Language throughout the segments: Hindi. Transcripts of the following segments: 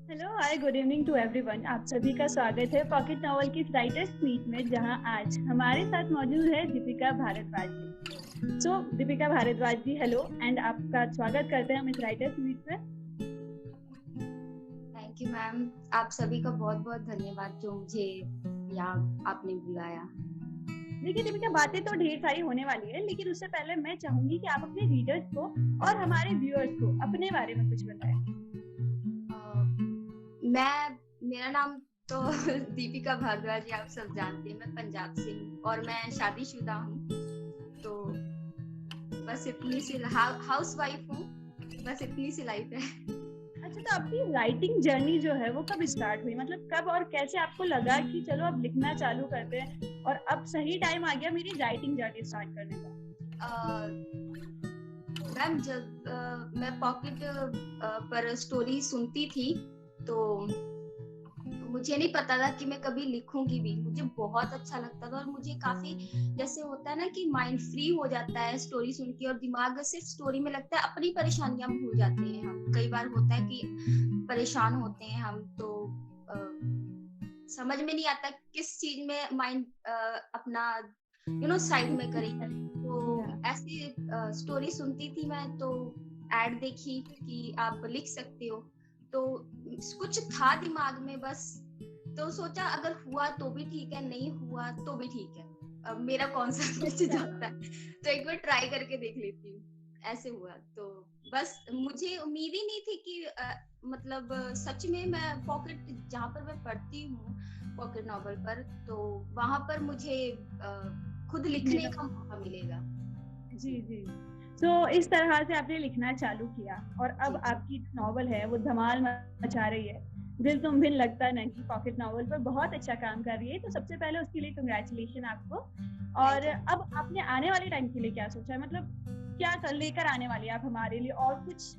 Hello hi good evening to everyone. आप सभी का स्वागत है पॉकेट नॉवल की राइटर्स मीट में, जहां आज हमारे साथ मौजूद है दीपिका भारद्वाज जी। दीपिका भारद्वाज जी, हेलो एंड आपका स्वागत करते हैं हम इस राइटर्स मीट में। Thank you ma'am. आप सभी का बहुत बहुत धन्यवाद जो मुझे यहाँ आपने बुलाया। देखिए दीपिका, बातें तो ढेर सारी होने वाली है, लेकिन उससे पहले मैं चाहूंगी कि आप अपने रीडर्स को और हमारे व्यूअर्स को अपने बारे में कुछ बताएं। मेरा नाम तो दीपिका भारद्वाज आप सब जानते हैं। मैं पंजाब से हूँ और मैं शादीशुदा हूँ। तो बस इतनी सी हाउस वाइफ हूँ। बस इतनी सी लाइफ है। अच्छा, तो आपकी राइटिंग जर्नी जो है वो कब स्टार्ट हुई? मतलब कब और कैसे आपको लगा कि चलो अब लिखना चालू करते हैं और अब सही टाइम आ गया मेरी राइटिंग जर्नी स्टार्ट करने का? मैम, जब मैं पॉकेट पर स्टोरी सुनती थी तो मुझे नहीं पता था कि मैं कभी लिखूंगी भी। मुझे बहुत अच्छा लगता था और मुझे काफी जैसे होता है ना कि माइंड फ्री हो जाता है स्टोरी सुन के, और दिमाग सिर्फ स्टोरी में लगता है, अपनी परेशानियां भूल जाते हैं हम। कई बार होता है कि परेशान होते हैं हम, तो समझ में नहीं आता किस चीज में माइंड अपना साइड में करें। तो ऐसी स्टोरी सुनती थी मैं, तो एड देखी कि आप लिख सकते हो, तो कुछ था दिमाग में बस। तो सोचा अगर हुआ तो भी ठीक है, नहीं हुआ तो भी ठीक है। अब मेरा कौन सा बच जाता है, तो एक बार ट्राई करके देख लेती हूँ। ऐसे हुआ। तो बस मुझे उम्मीद ही नहीं थी कि मतलब सच में मैं पॉकेट जहाँ पर मैं पढ़ती हूँ पॉकेट नॉवल पर, तो वहां पर मुझे खुद लिखने का मौका मिलेगा। जी जी। तो इस तरह से आपने लिखना चालू किया और अब आपकी नॉवल है वो धमाल मचा रही है। दिल तुम बिन लगता नहीं पॉकेट नॉवल पर बहुत अच्छा काम कर रही है, तो सबसे पहले उसके लिए कंग्रेचुलेशन आपको। और अब आपने आने वाले टाइम के लिए क्या सोचा है? मतलब क्या कर लेकर आने वाली है आप हमारे लिए? और कुछ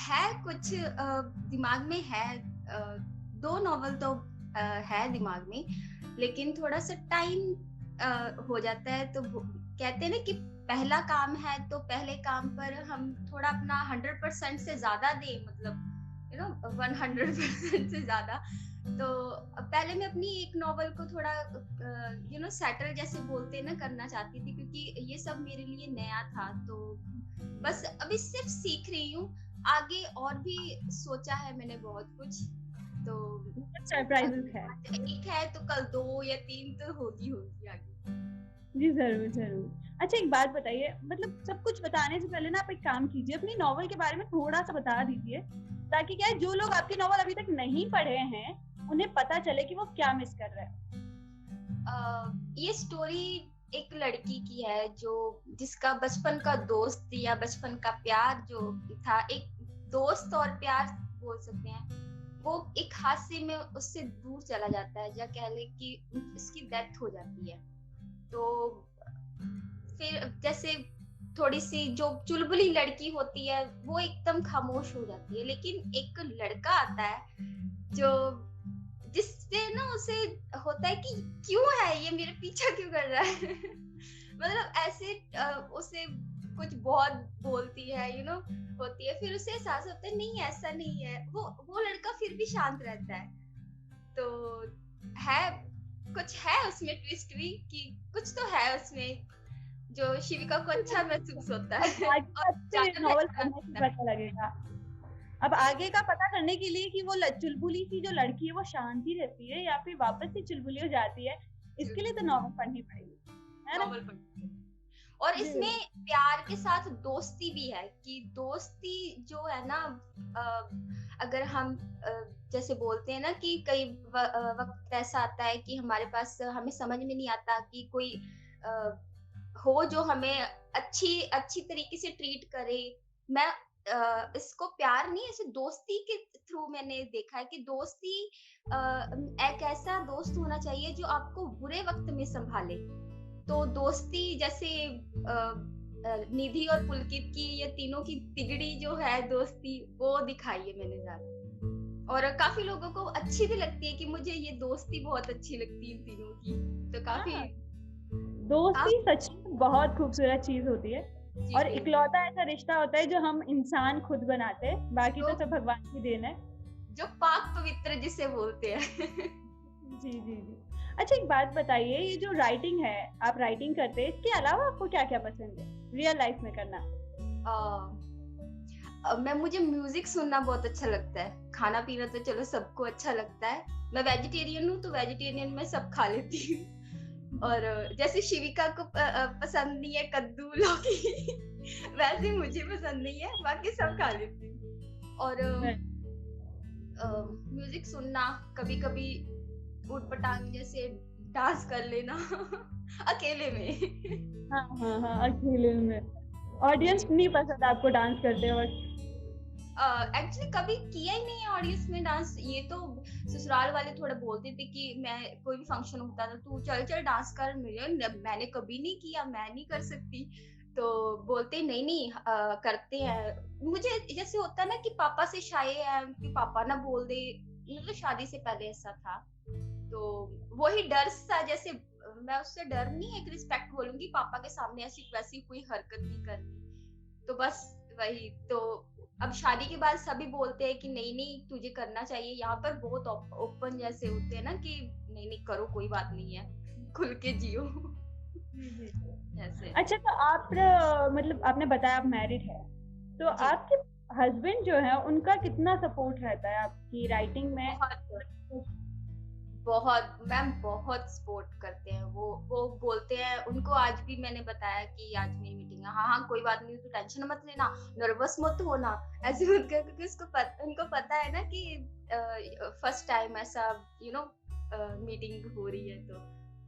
है कुछ दिमाग में है। दो नॉवल तो है दिमाग में, लेकिन थोड़ा सा टाइम हो जाता है। तो कहते हैं ना कि पहला काम है, तो पहले काम पर हम थोड़ा अपना 100% से ज्यादा दें, मतलब 100% से ज्यादा। तो पहले मैं अपनी एक नॉवल को थोड़ा सेटल जैसे बोलते हैं ना करना चाहती थी, क्योंकि ये सब मेरे लिए नया था। तो बस अभी सिर्फ सीख रही हूँ। आगे और भी सोचा है मैंने बहुत कुछ। तो सरप्राइजेस है? एक है तो कल 2 या 3 तो होगी आगे। जी जरूर जरूर। अच्छा एक बात बताइए, मतलब सब कुछ बताने से पहले ना आप एक काम कीजिए, अपनी नॉवल के बारे में थोड़ा सा बता दीजिए, ताकि क्या है, जो लोग आपकी नॉवल अभी तक नहीं पढ़े हैं उन्हें पता चले कि वो क्या मिस कर रहे हैं। ये स्टोरी एक लड़की की है जो जिसका बचपन का दोस्त या बचपन का प्यार जो था, एक दोस्त और प्यार बोल सकते हैं, वो एक हादसे में उससे दूर चला जाता है, या कह ले कि उसकी डेथ हो जाती है। तो फिर जैसे थोड़ी सी जो चुलबुली लड़की होती है वो एकदम खामोश हो जाती है, लेकिन एक लड़का आता है जो जिससे ना उसे होता है कि क्यों है ये मेरे पीछा क्यों कर रहा है। मतलब ऐसे उसे कुछ बहुत बोलती है, होती है। फिर उसे एहसास होता है नहीं ऐसा नहीं है। वो लड़का फिर भी शांत रहता है। तो है कुछ है उसमें ट्विस्ट भी, कि कुछ तो है उसमें जो शिविका को अच्छा महसूस होता अब है आगे और आपसे ज्यादा नॉवल बेहतर पढ़ने से लगता है। पता लगेगा। अब आगे का पता करने के लिए कि वो चुलबुली सी जो लड़की है वो शांति रहती है या फिर वापस से चुलबुली हो जाती है, इसके लिए तो नॉवल पढ़नी पड़ेगी, है ना? नॉवल पढ़ती है। और इसमें प्यार के साथ दोस्ती भी है, कि दोस्ती जो है ना, अगर हम जैसे बोलते हैं ना कि कई वक्त ऐसा आता है कि हमारे पास हमें समझ में नहीं आता कि कोई हो जो हमें अच्छी अच्छी तरीके से ट्रीट करे। मैं इसको प्यार नहीं, ऐसे दोस्ती के थ्रू मैंने देखा है कि दोस्ती एक ऐसा दोस्त होना चाहिए जो आपको बुरे वक्त में संभाले। तो दोस्ती जैसे निधि और पुलकित की, ये तीनों की तिगड़ी जो है दोस्ती, वो दिखाई है मैंने ज्यादा। और काफी लोगों को अच्छी भी लगती है, कि मुझे ये दोस्ती बहुत अच्छी लगती है इन तीनों की। तो काफी दोस्ती सच में बहुत खूबसूरत चीज होती है। और इकलौता ऐसा रिश्ता होता है जो हम इंसान खुद बनाते हैं, बाकी तो सब भगवान की देन है, जो पाक पवित्र जिसे बोलते हैं। जी जी जी। अच्छा एक बात बताइए, ये जो राइटिंग है, आप राइटिंग करते हैं, इसके अलावा आपको क्या क्या पसंद है रियल लाइफ में करना? मुझे म्यूजिक सुनना बहुत अच्छा लगता है। खाना पीना तो चलो सबको अच्छा लगता है। मैं वेजिटेरियन हूँ तो वेजिटेरियन में सब खा लेती हूँ। और जैसे शिविका को पसंद नहीं है कद्दू लौकी वैसे मुझे पसंद नहीं है, बाकी सब खा लेती हूँ। और म्यूजिक सुनना, कभी कभी ऊट पटांग जैसे डांस कर लेना अकेले में। हाँ हाँ हाँ, अकेले में। ऑडियंस नहीं पसंद आपको डांस करते वक्त? एक्चुअली कभी किया ही नहीं है ऑडियंस में डांस। ये तो ससुराल वाले थोड़ा बोलते थे कि मैं कोई भी फंक्शन होता था तू चल चल डांस कर, मैंने कभी नहीं किया, मैं नहीं कर सकती। तो बोलते नहीं नहीं करते हैं। मुझे जैसे होता है ना कि पापा से शाये है कि पापा ना बोल दे, मतलब शादी से पहले ऐसा था। तो वही डर सा, जैसे मैं उससे डर नहीं, एक रिस्पेक्ट बोलूंगी, पापा के सामने ऐसी वैसी कोई हरकत नहीं करनी। तो बस वही तो। अब शादी के बाद सभी बोलते हैं कि नहीं नहीं तुझे करना चाहिए। यहाँ पर बहुत ओपन जैसे होते हैं ना कि नहीं नहीं करो, कोई बात नहीं है, खुल के जियो ऐसे। अच्छा तो आप मतलब आपने बताया आप मैरिड है, तो आपके हस्बैंड जो है उनका कितना सपोर्ट रहता है आपकी राइटिंग में? बहुत मैम बहुत सपोर्ट करते हैं वो बोलते हैं। उनको आज भी मैंने बताया कि आज मेरी मीटिंग है, हाँ हाँ कोई बात नहीं, तू टेंशन मत लेना, नर्वस मत होना, ऐसे मत कर, क्योंकि उनको पता है ना कि फर्स्ट टाइम ऐसा मीटिंग हो रही है तो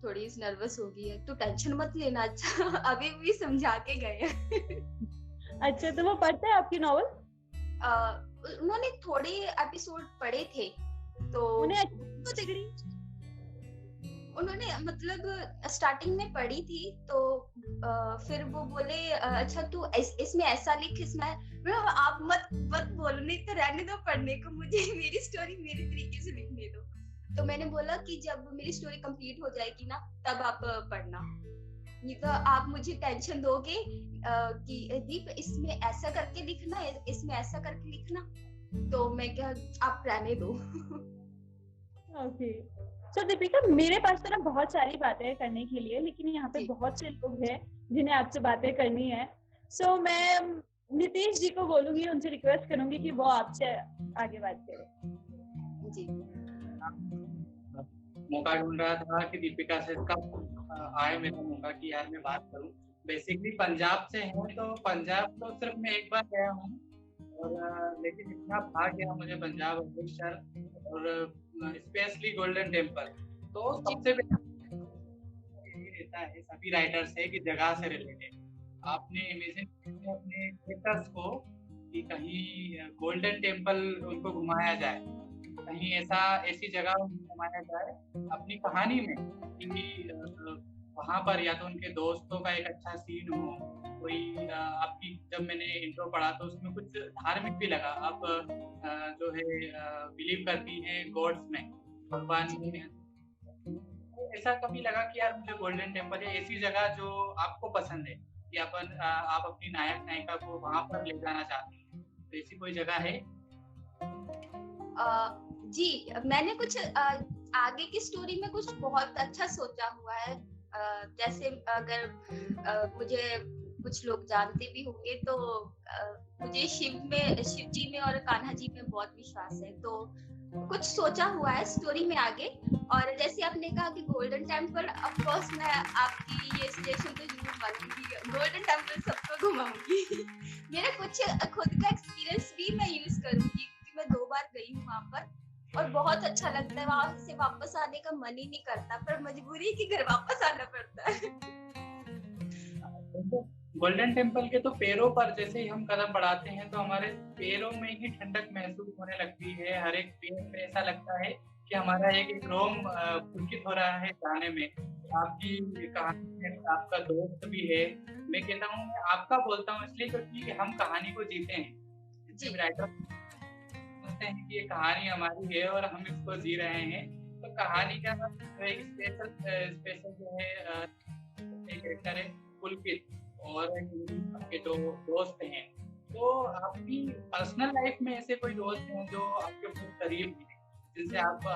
थोड़ी नर्वस हो गई है, तो टेंशन मत लेना। अच्छा अभी भी समझा के गए हैं। अच्छा तो वो पढ़ते हैं आपकी नॉवल? उन्होंने थोड़े एपिसोड पढ़े थे तो उन्हें उन्होंने मतलब स्टार्टिंग में पढ़ी थी तो फिर वो बोले अच्छा तू इसमें ऐसा लिख, इसमें आप मत मत बोलने तो रहने दो पढ़ने को, मुझे मेरी स्टोरी मेरे तरीके से लिखने दो। तो मैंने बोला कि जब मेरी स्टोरी कंप्लीट हो जाएगी ना तब आप पढ़ना, नहीं तो आप मुझे टेंशन दोगे कि दीप इसमें ऐसा करके लिखना, इसमें ऐसा करके लिखना, तो मैं क्या आप रहने दो। ओके। सो दीपिका, मेरे पास तो ना बहुत सारी बातें करने के लिए, लेकिन यहाँ पे बहुत से लोग हैं जिन्हें आपसे बातें करनी है। सो मैं नीतीश जी को बोलूंगी, उनसे रिक्वेस्ट करूंगी कि वो आपसे आगे बात करें। जी मौका ढूंढ रहा था कि दीपिका से कब आए मेरा मौका कि यार मैं बात करूं। बेसिकली पंजाब से है तो पंजाब तो सिर्फ मैं एक बार गया हूँ, और लेकिन इतना भाग गया मुझे पंजाब, अमृतसर और स्पेशली गोल्डन टेम्पल। तो सबसे यही रहता है सभी राइटर से कि जगह से रिलेटेड आपने इमेजिन कीजिए अपने कैरेक्टर्स को कि कहीं गोल्डन टेम्पल उनको घुमाया जाए, कहीं ऐसी जगह उनको घुमाया जाए अपनी कहानी में कि वहाँ पर या तो उनके दोस्तों का एक अच्छा सीन हो, कोई आपकी जब मैंने इंट्रो पढ़ा तो उसमें कुछ धार्मिक भी लगा। आप जो है बिलीव करती हैं गॉड्स में, भगवान में, ऐसा कभी लगा कि यार मुझे गोल्डन टेम्पल है ऐसी जगह जो आपको पसंद है कि आप अपनी नायक नायिका को वहां पर ले जाना चाहते हैं, तो ऐसी कोई जगह है? जी मैंने कुछ आगे की स्टोरी में कुछ बहुत अच्छा सोचा हुआ है। जैसे अगर मुझे कुछ लोग जानते भी होंगे तो मुझे शिव जी में और कान्हा जी में बहुत विश्वास है, तो कुछ सोचा हुआ है स्टोरी में आगे। और जैसे आपने कहा कि गोल्डन टेम्पल, ऑफ कोर्स मैं आपकी ये सजेशन तो जरूर मानूंगी, गोल्डन टेम्पल सबको घुमाऊंगी। मेरा कुछ खुद का एक्सपीरियंस भी मैं यूज करूंगी क्योंकि मैं 2 बार गई हूँ वहां पर और बहुत अच्छा लगता है। वहां से वापस आने का मन ही नहीं करता, पर मजबूरी की घर वापस आना पड़ता है। गोल्डन टेम्पल के तो पैरों पर जैसे ही हम कदम बढ़ाते हैं तो हमारे पैरों में ही ठंडक महसूस होने लगती है। हर एक पैर पे ऐसा लगता है कि हमारा एक रोम पुलकित हो रहा है जाने में। आपकी कहानी है, आपका दोस्त भी है, मैं कहता हूँ मैं आपका बोलता हूँ इसलिए क्योंकि हम कहानी को जीते हैं। जितने राइटर समझते हैं कि ये कहानी हमारी है और हम इसको जी रहे हैं, तो कहानी का एक स्पेशल जो है एक कैरेक्टर है पुलकित, और आपके जो दोस्त हैं, तो आपकी पर्सनल लाइफ में ऐसे कोई दोस्त हैं जो आपके बहुत करीब हैं, जिनसे आप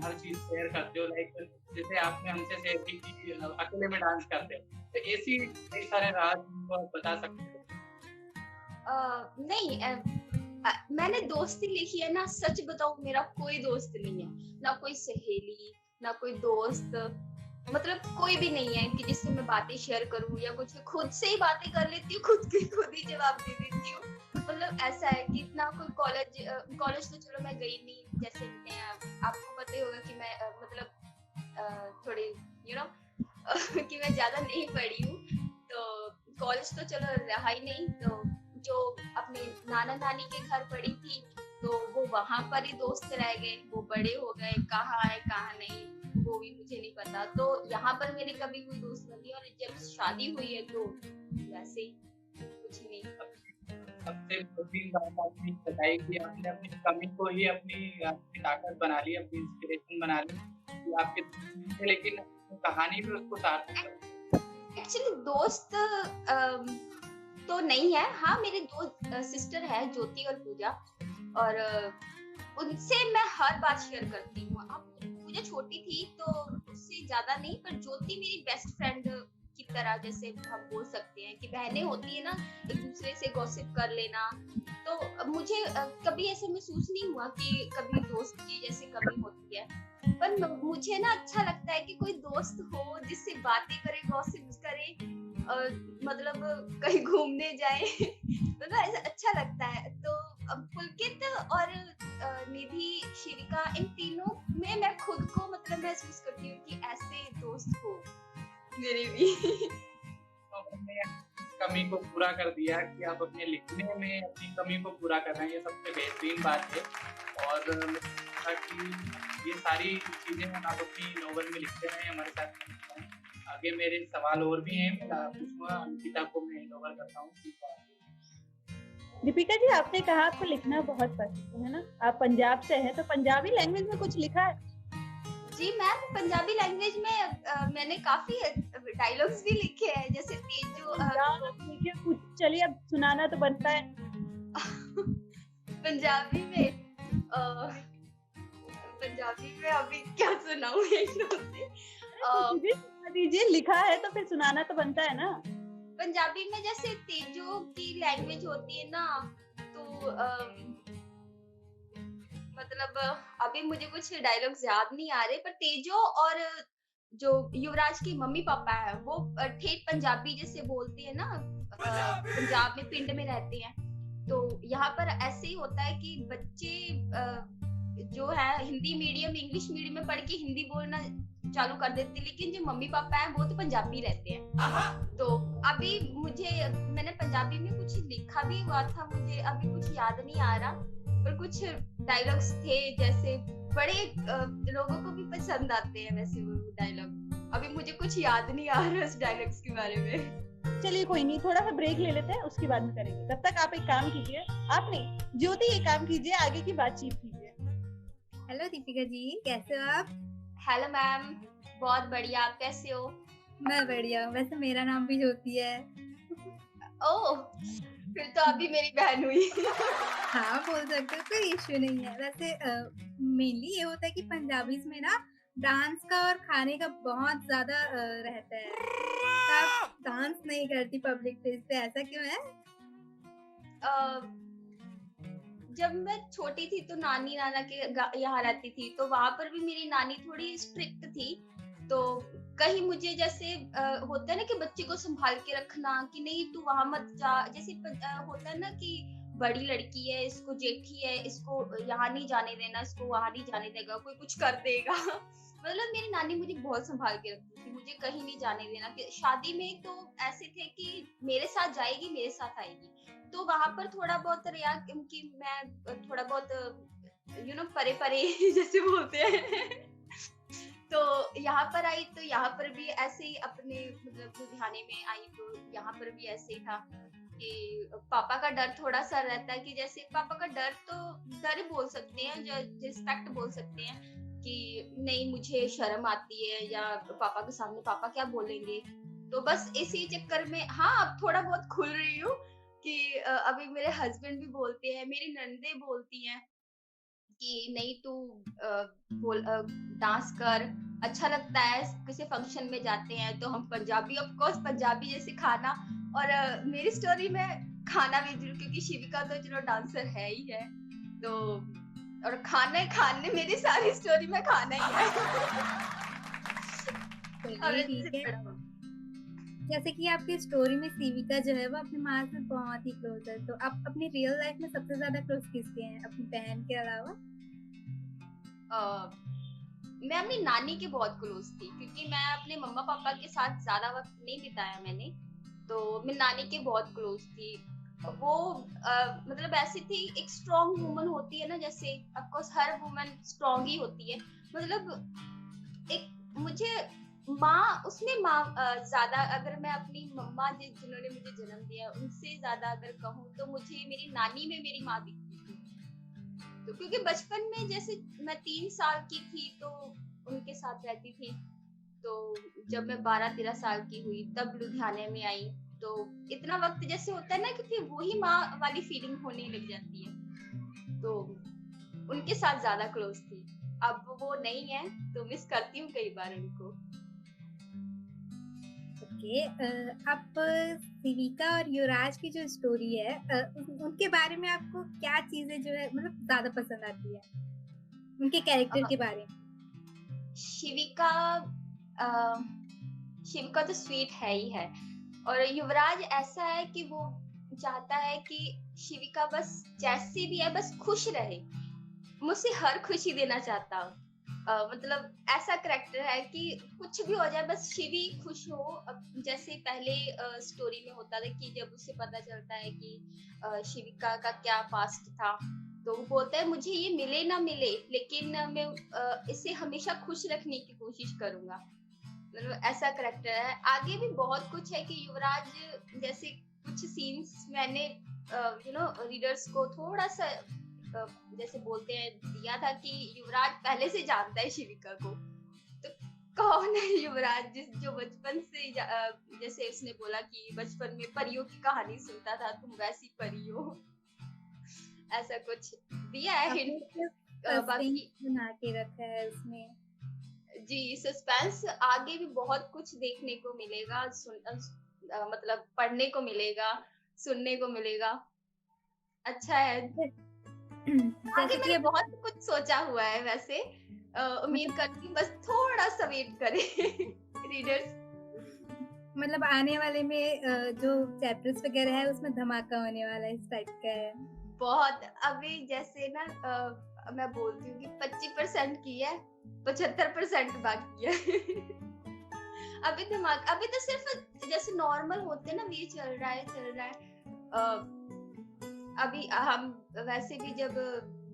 हर चीज शेयर करते हो, लाइक जैसे आपने हमसे शेयर की कि अकेले में डांस करते हो, तो ऐसी कई सारे राज जिनको आप बता सकते हो? नहीं, मैंने दोस्ती लिखी है ना, सच बताऊं मेरा कोई दोस्त नहीं है, ना कोई सहेली, ना कोई दोस्त, मतलब कोई भी नहीं है कि जिससे मैं बातें शेयर करूं या कुछ। खुद से ही बातें कर लेती हूँ, खुद ही जवाब दे देती हूँ। मतलब ऐसा है कि इतना कोई कॉलेज तो चलो मैं गई नहीं, जैसे आपको पता ही होगा कि मैं थोड़ी कि मैं ज्यादा नहीं पढ़ी हूँ, तो कॉलेज तो चलो रहा ही नहीं। तो जो अपने नाना नानी के घर पढ़ी थी, तो वो वहां पर ही दोस्त रह गए, वो बड़े हो गए, कहाँ है कहाँ नहीं वो भी मुझे नहीं पता। तो यहाँ पर मेरी कभी कोई दोस्त बनी, और जब शादी हुई है तो वैसे ही कुछ नहीं। सबसे बड़ी बात आपने बताई कि आपने अपनी कमी को ही अपनी ताकत बना ली, अपनी इंस्पिरेशन बना ली कि आपके, लेकिन कहानी में उसको सार्थक कर। एक्चुअली दोस्त तो नहीं है। हाँ, मेरे दो सिस्टर है, ज्योति और पूजा, और उनसे मैं हर बात शेयर करती हूँ। अब पूजा छोटी थी तो उससे ज्यादा नहीं, पर ज्योति मेरी बेस्ट फ्रेंड की तरह, जैसे हम बोल सकते हैं कि बहनें होती है ना, एक दूसरे से गॉसिप कर लेना। तो मुझे कभी ऐसे महसूस नहीं हुआ कि कभी दोस्त की जैसे कमी होती है। पर मुझे ना अच्छा लगता है कि कोई दोस्त हो जिससे बातें करे, गॉसिप करे, मतलब कहीं घूमने जाए तो ना ऐसा अच्छा लगता है। तो पुलकित और निधि, शिविका, इन तीनों में मैं खुद को मतलब महसूस करती हूँ कि ऐसे दोस्त हो मेरे भी। तो आपने कमी को पूरा कर दिया कि आप अपने लिखने में अपनी कमी को पूरा कर रहे हैं, ये सबसे बेहतरीन बात है। और मुझे कि ये सारी चीजें आप अपनी नॉवल में लिखते हैं, हमारे साथ। आगे मेरे सवाल और भी हैं, मैं पूछूंगा अंकिता को, मैं नॉवल करता हूँ। दीपिका जी, आपने कहा आपको लिखना बहुत पसंद है ना, आप पंजाब से हैं, तो पंजाबी लैंग्वेज में कुछ लिखा है? जी मैम, पंजाबी लैंग्वेज में मैंने काफी डायलॉग्स भी लिखे हैं, जैसे तेजो। कुछ चलिए, अब सुनाना तो बनता है। पंजाबी में अभी क्या सुनाऊं एकदम से? दीजिए, लिखा है तो फिर सुनाना तो बनता है ना। पंजाबी में जैसे तेजो की लैंग्वेज होती है ना, तो मतलब अभी मुझे कुछ डायलॉग्स याद नहीं आ रहे, पर तेजो और जो युवराज की मम्मी पापा है वो ठेठ पंजाबी जैसे बोलते हैं ना, पंजाब में पिंड में रहते हैं। तो यहाँ पर ऐसे ही होता है कि बच्चे जो है हिंदी मीडियम, इंग्लिश मीडियम में पढ़ के हिंदी बोलना चालू कर देते, लेकिन जो मम्मी पापा हैं वो तो पंजाबी रहते हैं। तो अभी मैंने पंजाबी में कुछ लिखा भी हुआ था, मुझे अभी कुछ याद नहीं आ रहा, पर कुछ डायलॉग्स थे जैसे बड़े लोगों को भी पसंद आते हैं वैसे वो डायलॉग। अभी मुझे कुछ याद नहीं आ रहा उस डायलॉग्स के बारे में। चलिए कोई नहीं, थोड़ा सा ब्रेक ले लेते हैं, उसके बाद में करेंगे। तब तक आप एक काम कीजिए, आप नहीं ज्योति एक काम कीजिए, आगे की बातचीत कीजिए। हेलो दीपिका जी, कैसे हो आप? हेलो मैम, बहुत बढ़िया, आप कैसे हो? मैं बढ़िया, वैसे मेरा नाम भी ज्योति है। ओह, फिर तो अभी मेरी बहन हुई। हाँ बोल सकते हो, कोई इश्यू नहीं है। वैसे मेनली ये होता है कि पंजाबीज में ना डांस का और खाने का बहुत ज्यादा रहता है, तो आप डांस नहीं करती पब्लिक प्लेस पे, ऐसा क्यों है? जब मैं छोटी थी तो नानी नाना के यहाँ रहती थी, तो वहां पर भी मेरी नानी थोड़ी स्ट्रिक्ट थी। तो कहीं मुझे जैसे होता है ना कि बच्चे को संभाल के रखना कि नहीं तू वहां मत जा, जैसे होता है ना कि बड़ी लड़की है, इसको जेठी है, इसको यहाँ नहीं जाने देना, इसको वहां नहीं जाने देगा, कोई कुछ कर देगा। मतलब मेरी नानी मुझे बहुत संभाल के रखती थी, मुझे कहीं नहीं जाने देना। शादी में तो ऐसे थे कि मेरे साथ जाएगी, मेरे साथ आएगी। तो वहां पर थोड़ा बहुत रहा क्योंकि मैं थोड़ा बहुत परे परे जैसे बोलते हैं। तो यहाँ पर आई, तो यहाँ पर भी ऐसे ही अपने मतलब लुधियाने में आई, तो यहाँ पर भी ऐसे ही था कि पापा का डर थोड़ा सा रहता है, कि जैसे पापा का डर तो डर ही बोल सकते हैं, रिस्पेक्ट बोल सकते हैं कि नहीं मुझे शर्म आती है, या पापा के सामने पापा क्या बोलेंगे, तो बस इसी चक्कर में हाँ अब थोड़ा बहुत खुल रही हूँ कि अभी मेरे हस्बैंड भी बोलते हैं, मेरी ननदे बोलती हैं कि नहीं तू बोल डांस कर, अच्छा लगता है। किसी फंक्शन में जाते हैं तो हम पंजाबी, ऑफ कोर्स पंजाबी जैसे खाना, और मेरी स्टोरी में खाना भी जरूर, क्योंकि शिविका तो चलो डांसर है ही है, तो और खाने खाने मेरी सारी स्टोरी में खाना ही है। चलिए ठीक है। जैसे कि आपकी स्टोरी में शिविका जो है वो अपनी माँ से बहुत ही क्लोज है, तो आप अपनी रियल लाइफ में सबसे ज्यादा क्लोज किसके हैं अपनी बहन के अलावा? मैं अपनी नानी के बहुत क्लोज थी, क्योंकि मैं अपने मम्मा पापा के साथ ज्यादा वक्त नहीं बिताया मैंने, तो मैं नानी के बहुत क्लोज थी। वो मतलब ऐसी थी, एक स्ट्रॉन्ग वुमन होती है ना, जैसे ऑफ कोर्स हर वुमन स्ट्रॉन्ग ही होती है, मतलब एक मुझे माँ, उसमें माँ ज्यादा, अगर मैं अपनी मम्मा जिन्होंने मुझे जन्म दिया उनसे ज्यादा अगर कहूँ तो मुझे मेरी नानी में मेरी माँ दिखती थी। तो क्योंकि बचपन में जैसे मैं 3 साल की थी तो उनके साथ रहती थी, तो जब मैं 12-13 साल की हुई तब लुधियाने में आई, तो इतना वक्त जैसे होता है ना कि फिर वही माँ वाली फीलिंग होने लग जाती है, तो उनके साथ ज्यादा क्लोज थी। अब वो नहीं है तो मिस करती हूँ कई बार उनको। ओके, आप शिविका और युवराज की जो स्टोरी है उनके बारे में आपको क्या चीजें जो है मतलब ज्यादा पसंद आती है उनके कैरेक्टर के बारे में? शिविका शिविका तो स्वीट है ही है, और युवराज ऐसा है कि वो चाहता है कि शिविका बस जैसी भी है बस खुश रहे, मुझसे हर खुशी देना चाहता हूँ। मतलब ऐसा करैक्टर है कि कुछ भी हो जाए बस शिवी खुश हो। अब जैसे पहले स्टोरी में होता था कि जब उसे पता चलता है कि शिविका का क्या पास्ट था, तो वो बोलता है मुझे ये मिले ना मिले लेकिन मैं इसे हमेशा खुश रखने की कोशिश करूंगा। मतलब ऐसा करैक्टर है। आगे भी बहुत कुछ है कि युवराज जैसे कुछ सीन्स मैंने रीडर्स को थोड़ा सा जैसे बोलते हैं दिया था कि युवराज पहले से जानता है शिविका को, तो कौन है युवराज जो बचपन से जैसे उसने बोला कि बचपन में परियों की कहानी सुनता था, तुम वैसी परी हो, ऐसा कुछ दिया है हिंट। बाकी बना के रखा है उसमें। जी, सस्पेंस आगे भी बहुत कुछ देखने को मिलेगा, मतलब पढ़ने को मिलेगा, सुनने को मिलेगा, अच्छा है। आगे मैंने बहुत कुछ सोचा हुआ है वैसे, उम्मीद करती हूँ बस थोड़ा सा वेट करें रीडर्स। मतलब आने वाले में जो चैप्टर्स वगैरह है उसमें धमाका होने वाला है, इस टाइप का है बहुत। अभी जैसे ना मैं बोलती हूँ कि 25% की है, 75% बाकी है। अभी तो सिर्फ जैसे नॉर्मल होते ना, ये चल रहा है। अभी हम वैसे भी जब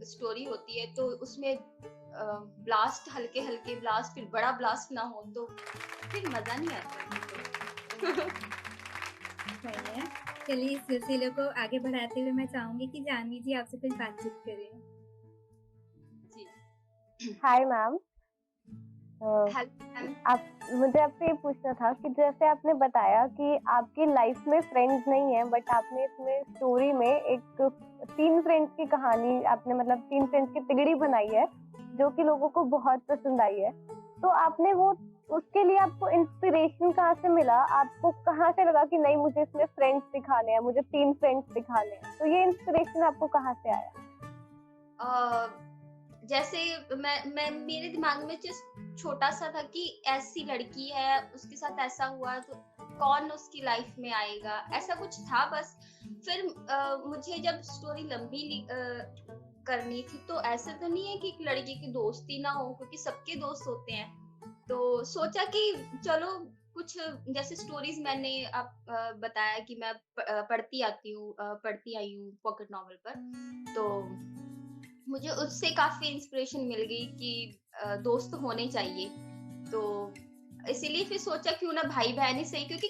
स्टोरी होती है तो उसमें ब्लास्ट, हल्के हल्के ब्लास्ट, फिर बड़ा ब्लास्ट ना हो तो फिर मजा नहीं आता। सही है। चलिए इस सिलसिले को आगे बढ़ाते हुए मैं चाहूंगी कि जानवी जी आपसे कुछ बातचीत करें। जी, हाय मैम। आप मुझे आपसे ये पूछना था कि जैसे आपने बताया कि आपकी लाइफ में फ्रेंड्स नहीं है, बट आपने इसमें स्टोरी में एक 3 फ्रेंड्स की कहानी आपने मतलब 3 फ्रेंड्स की तिगड़ी बनाई है जो कि लोगों को बहुत पसंद आई है। तो आपने वो उसके लिए आपको इंस्पिरेशन कहाँ से मिला? आपको कहाँ से लगा कि नहीं मुझे इसमें फ्रेंड्स दिखाने हैं, मुझे 3 फ्रेंड्स दिखाने हैं? तो ये इंस्पिरेशन आपको कहाँ से आया? जैसे मैं मेरे दिमाग में जस्ट छोटा सा था कि ऐसी लड़की है, उसके साथ ऐसा हुआ तो कौन उसकी लाइफ में आएगा, ऐसा कुछ था बस। फिर मुझे जब स्टोरी लंबी करनी थी तो ऐसा तो नहीं है कि एक लड़की की दोस्ती ना हो, क्योंकि सबके दोस्त होते हैं, तो सोचा कि चलो कुछ जैसे स्टोरीज मैंने आप बताया कि मैं पढ़ती आई हूँ पॉकेट नॉवल पर, तो मुझे उससे काफी इंस्पिरेशन मिल गई कि दोस्त होने चाहिए, तो इसीलिए फिर सोचा क्यों ना भाई बहन ही सही, क्योंकि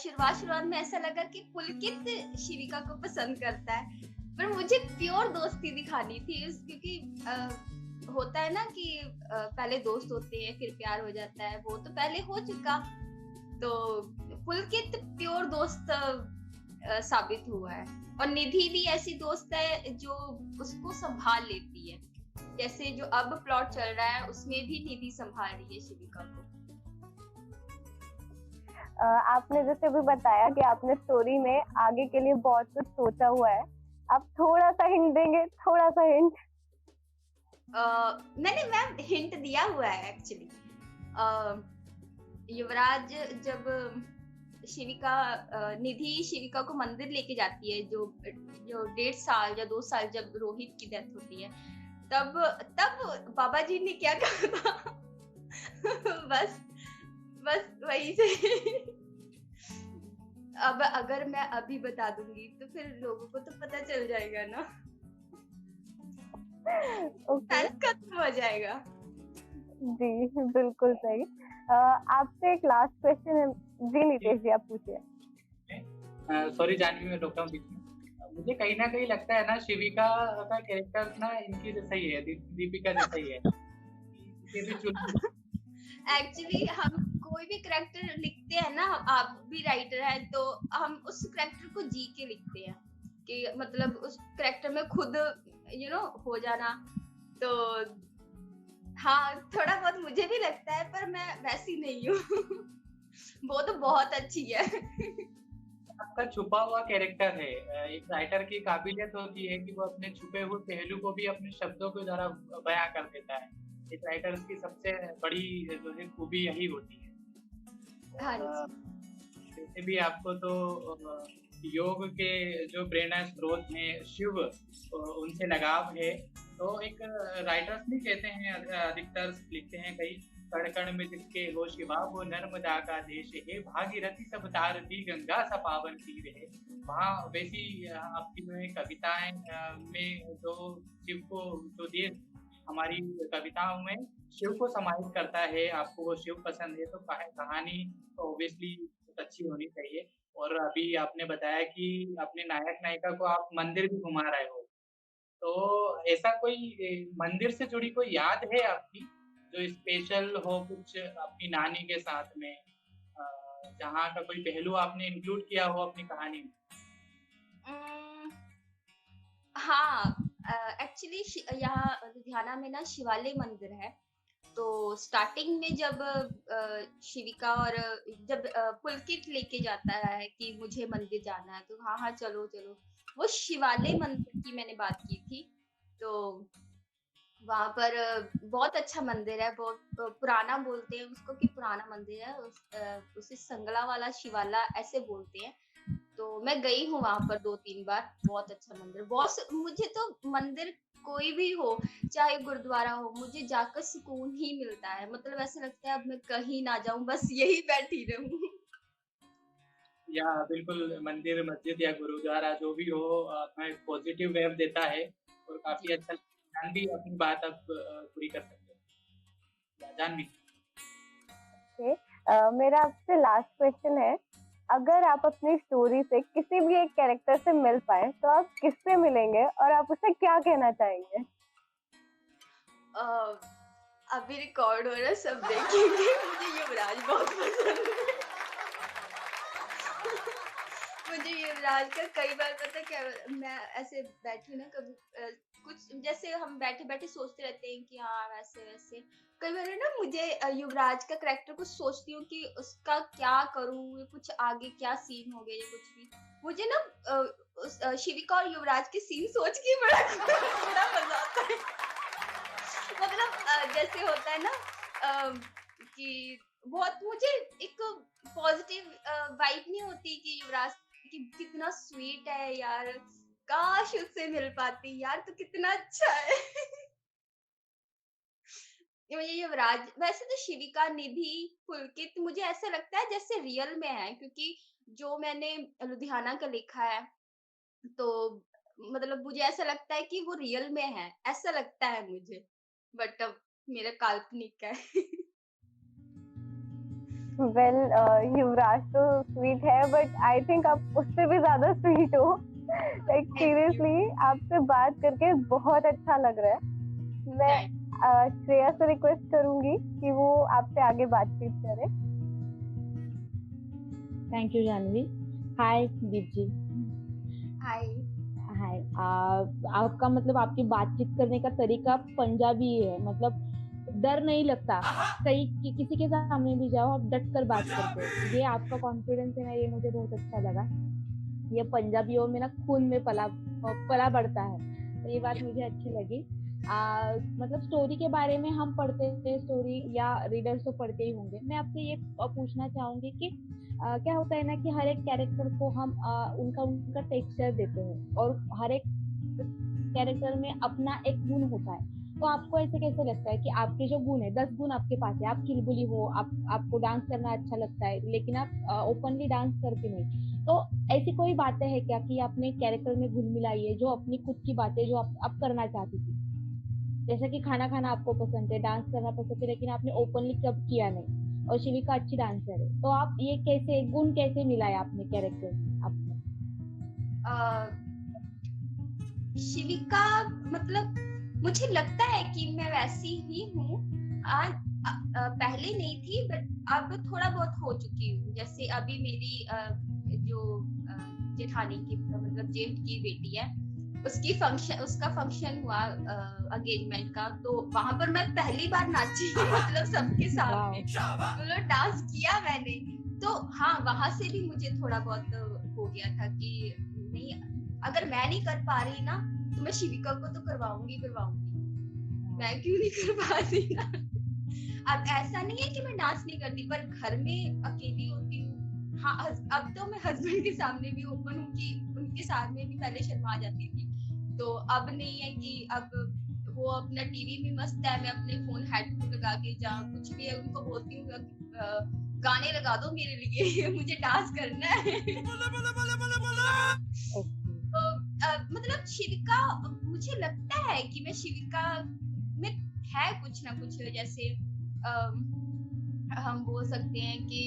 शुरुआत में ऐसा लगा कि पुलकित शिविका को पसंद करता है, पर मुझे प्योर दोस्ती दिखानी थी, क्योंकि होता है ना कि पहले दोस्त होते हैं फिर प्यार हो जाता है, वो तो पहले हो चुका, तो पुलकित प्योर दोस्त साबित हुआ है, और निधि भी ऐसी दोस्त है जो उसको संभाल लेती है। जैसे जो अब प्लॉट चल रहा है उसमें भी निधि संभाल रही है शिविका को। आपने जैसे भी बताया कि आपने स्टोरी में आगे के लिए बहुत कुछ सोचा हुआ है, आप थोड़ा सा हिंट देंगे, थोड़ा सा हिंट? मैंने मैम हिंट दिया हुआ है एक्चुअली। युवराज जब निधि शिविका को मंदिर लेके जाती है, जो 1.5 साल या 2 साल जब रोहित की डेथ होती है, तब बाबा जी ने क्या कहा था बस वही से अब अगर मैं अभी बता दूंगी तो फिर लोगों को तो पता चल जाएगा ना। खत्म हो जाएगा। जी बिल्कुल सही। आपसे एक लास्ट क्वेश्चन है जी, नितेश जी आप पूछिए। सॉरी जानवी, मैं रोकता हूँ बीच में। मुझे कहीं ना कहीं लगता है ना शिविका का कैरेक्टर ना इनकी जैसा ही है, दीपिका जैसा ही है। एक्चुअली हम कोई भी कैरेक्टर लिखते हैं ना, आप भी राइटर है तो हम उस कैरेक्टर को जी के लिखते हैं कि मतलब उस कैरेक्टर में खुद हो जाना। तो हाँ, थोड़ा बहुत मुझे भी लगता है, पर मैं वैसी नहीं हूँ वो तो बहुत अच्छी है। आपका छुपा हुआ कैरेक्टर है। एक राइटर की काबिलियत होती है कि वो अपने छुपे हुए पहलू को भी अपने शब्दों के द्वारा बयां कर देता है। एक राइटर की सबसे बड़ी जो है खूबी यही होती है। वैसे भी आपको तो योग के जो प्रेरणा स्रोत में शिव, उनसे लगाव है। तो एक राइटर्स भी कहते हैं, अधिकतर लिखते हैं कई, कण कण में जिसके हो शिवा वो नर्मदा का देश है, भागीरथी सब तारती गंगा सा पावन तीर है। वहाँ वैसी आपकी जो है कविताएं में जो शिव को जो देश हमारी कविताओं में शिव को समाहित करता है। आपको वो शिव पसंद है तो कहानी ऑब्वियसली बहुत अच्छी होनी चाहिए। और अभी आपने बताया कि अपने नायक नायिका को आप मंदिर भी घुमा रहे हो, तो ऐसा कोई मंदिर से जुड़ी कोई याद है आपकी जो स्पेशल हो, कुछ अपनी नानी के साथ में, जहाँ का कोई पहलू आपने इंक्लूड किया हो अपनी कहानी में? हाँ, एक्चुअली यहाँ लुधियाना में ना शिवालय मंदिर है। तो स्टार्टिंग में जब शिविका और जब पुलकित लेके जाता है कि मुझे मंदिर जाना है, तो हाँ चलो, वो शिवालय मंदिर की मैंने बात की थी। तो वहां पर बहुत अच्छा मंदिर है, बहुत पुराना बोलते हैं उसको कि पुराना मंदिर है, उसे संगला वाला शिवाला ऐसे बोलते हैं। तो मैं गई हूँ वहां पर 2-3 बार। बहुत अच्छा मंदिर, बहुत मुझे तो मंदिर कोई भी हो, चाहे गुरुद्वारा हो, मुझे जाकर सुकून ही मिलता है। मतलब ऐसा लगता है अब मैं कहीं ना जाऊं, बस यही बैठी रहूं। या बिल्कुल, मंदिर मस्जिद या गुरुद्वारा जो भी हो, हमें पॉजिटिव वेव देता है और काफी अच्छा। जानवी अपनी बात अब पूरी कर सकते हैं। जानवी, मेरा आपसे लास्ट क्वेश्चन है, अगर आप अपनी स्टोरी से किसी भी एक कैरेक्टर से मिल पाए तो आप किससे मिलेंगे और आप उसे क्या कहना चाहेंगे? अभी रिकॉर्ड हो रहा है, सब देखेंगे। मुझे युवराज बहुत पसंद है। मुझे युवराज का कई बार पता क्या, मैं ऐसे बैठी ना कभी कुछ जैसे हम बैठे बैठे सोचते रहते हैं कि हाँ वैसे कई बार ना मुझे युवराज का कैरेक्टर कुछ सोचती हूँ कि उसका क्या करूँ, कुछ आगे क्या सीन हो गया या कुछ भी। मुझे ना शिविका और युवराज के सीन सोच के बड़ा मजा आता है। मतलब जैसे होता है ना कि बहुत मुझे एक पॉजिटिव वाइब नहीं होती कि युवराज कि कितना स्वीट है यार, काश उससे मिल पाती यार, तो कितना अच्छा है। मुझे युवराज, वैसे तो शिविका, निधि, पुलकित मुझे ऐसा लगता है जैसे रियल में है, क्योंकि जो मैंने लुधियाना का लिखा है तो मतलब मुझे ऐसा लगता है कि वो रियल में है, ऐसा लगता है मुझे। बट अब मेरा काल्पनिक है। वेल, युवराज तो स्वीट है बट आई थिंक आप उससे भी ज्यादा स्वीट हो। लाइक सीरियसली आपसे बात करके बहुत अच्छा लग रहा है। मैं श्रेया से रिक्वेस्ट करूंगी कि वो आपसे आगे बातचीत करे। Thank you Janhvi. Hi Deep ji. Hi. Hi. आपका मतलब आपकी बातचीत करने का तरीका पंजाबी है, मतलब डर नहीं लगता, किसी के सामने भी जाओ आप डट कर बात करते हो, ये आपका कॉन्फिडेंस है ना, ये मुझे बहुत अच्छा लगा। ये पंजाबियों में ना खून में पला बढ़ता है, तो ये बात मुझे अच्छी लगी। मतलब स्टोरी के बारे में हम पढ़ते हैं, स्टोरी या रीडर्स तो पढ़ते ही होंगे। मैं आपसे ये पूछना चाहूंगी कि क्या होता है ना कि हर एक कैरेक्टर को हम उनका टेक्सचर देते हैं और हर एक कैरेक्टर में अपना एक गुण होता है। तो आपको ऐसे कैसे लगता है कि आपके जो गुण है, 10 गुण आपके पास है, आप चुलबुली हो, आपको डांस करना अच्छा लगता है, लेकिन आप ओपनली डांस करते नहीं, तो ऐसी कोई बातें है क्या कि आपने कैरेक्टर में घुल मिलाई है, जो अपनी खुद की बातें जो आप करना चाहती थी? जैसे कि खाना खाना आपको पसंद है, डांस करना पसंद है, लेकिन आपने ओपनली कब किया नहीं, और शिविका अच्छी डांसर है, तो आप ये कैसे गुण कैसे मिलाया आपने कैरेक्टर में आपने? शिविका मतलब मुझे लगता है कि मैं वैसी ही हूँ। पहले नहीं थी, बट अब थोड़ा बहुत हो चुकी हूँ। जैसे अभी मेरी जो जेठानी की मतलब जेठ की बेटी है, उसका फंक्शन हुआ एंगेजमेंट का, तो वहां पर मैं पहली बार नाची मतलब सबके सामने, मतलब डांस किया मैंने। तो हाँ, वहां से भी मुझे थोड़ा बहुत हो गया था कि नहीं, अगर मैं नहीं कर पा रही ना, तो मैं शिविका को तो करवाऊंगी, मैं क्यों नहीं कर पा रही ना। अब ऐसा नहीं है कि मैं डांस नहीं करती, पर घर में अकेली होती हूँ। हाँ, अब तो मैं हस्बैंड के सामने भी ओपन हूँ कि उनके सामने भी पहले शर्मा जाती थी, तो अब नहीं है कि अब वो अपना टीवी में मस्त है, मैं अपने फोन हेडफोन लगा के जहाँ कुछ भी है उनको बोलती हूँ गाने लगा दो मेरे लिए मुझे डांस करना है। तो मतलब शिविका, मुझे लगता है कि मैं शिविका में है कुछ ना कुछ, जैसे हम बोल सकते हैं कि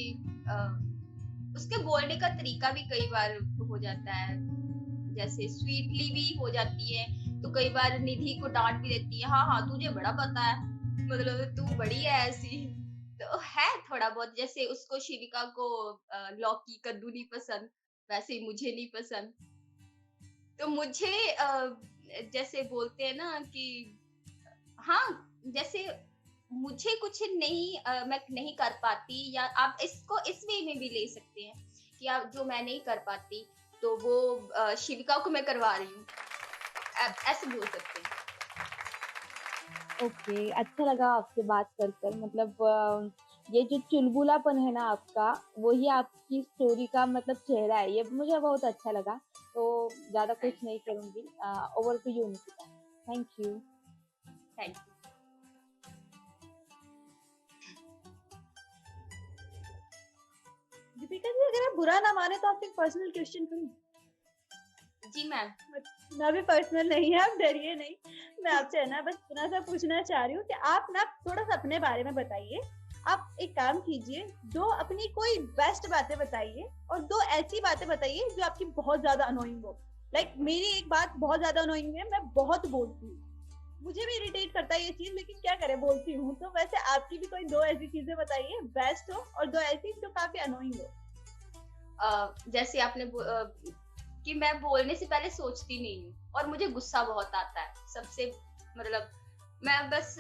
उसके बोलने का तरीका भी कई बार हो जाता है, जैसे स्वीटली भी हो जाती है, तो कई बार निधि को डांट भी देती है, हाँ तुझे बड़ा पता है, मतलब तू बड़ी है ऐसी। तो है थोड़ा बहुत, जैसे उसको शिविका को लौकी कद्दू नहीं पसंद, वैसे ही मुझे नहीं पसंद। तो मुझे जैसे बोलते हैं ना कि हाँ, जैसे मुझे कुछ नहीं मैं नहीं कर पाती, या आप इसको इस वे में भी ले सकते हैं कि आप जो मैं नहीं कर पाती, तो वो शिविका को मैं करवा रही हूँ, ऐसे बोल सकते हैं। ओके, अच्छा लगा आपसे बात कर मतलब ये जो चुलबुलापन है ना आपका, वही आपकी स्टोरी का मतलब चेहरा है, ये मुझे बहुत अच्छा लगा। तो ज्यादा कुछ नहीं करूंगी, over to you Nikita. Thank you. Thank you. Deepika ji, अगर आप बुरा ना माने तो आपसे एक पर्सनल क्वेश्चन करूं? जी मैम। ना भी पर्सनल नहीं है, आप डरिए नहीं। मैं आपसे है ना बस इतना सा पूछना चाह रही हूँ कि आप ना थोड़ा सा अपने बारे में बताइए। आप एक काम कीजिए, 2 अपनी कोई बेस्ट बातें बताइए और 2 ऐसी बातें बताइए जो आपकी बहुत ज्यादा अनोइंग हो। लाइक मेरी एक बात बहुत ज्यादा अनोइंग है, मैं बहुत बोलती हूँ, मुझे भी इरिटेट करता है ये चीज, लेकिन क्या करें, बोलती हूँ। तो वैसे आपकी भी कोई 2 ऐसी चीजें बताइए बेस्ट हो, और 2 ऐसी जो काफी अनोइंग हो। जैसे आपने कि मैं बोलने से पहले सोचती नहीं हूँ, और मुझे गुस्सा बहुत आता है सबसे, मतलब मैं बस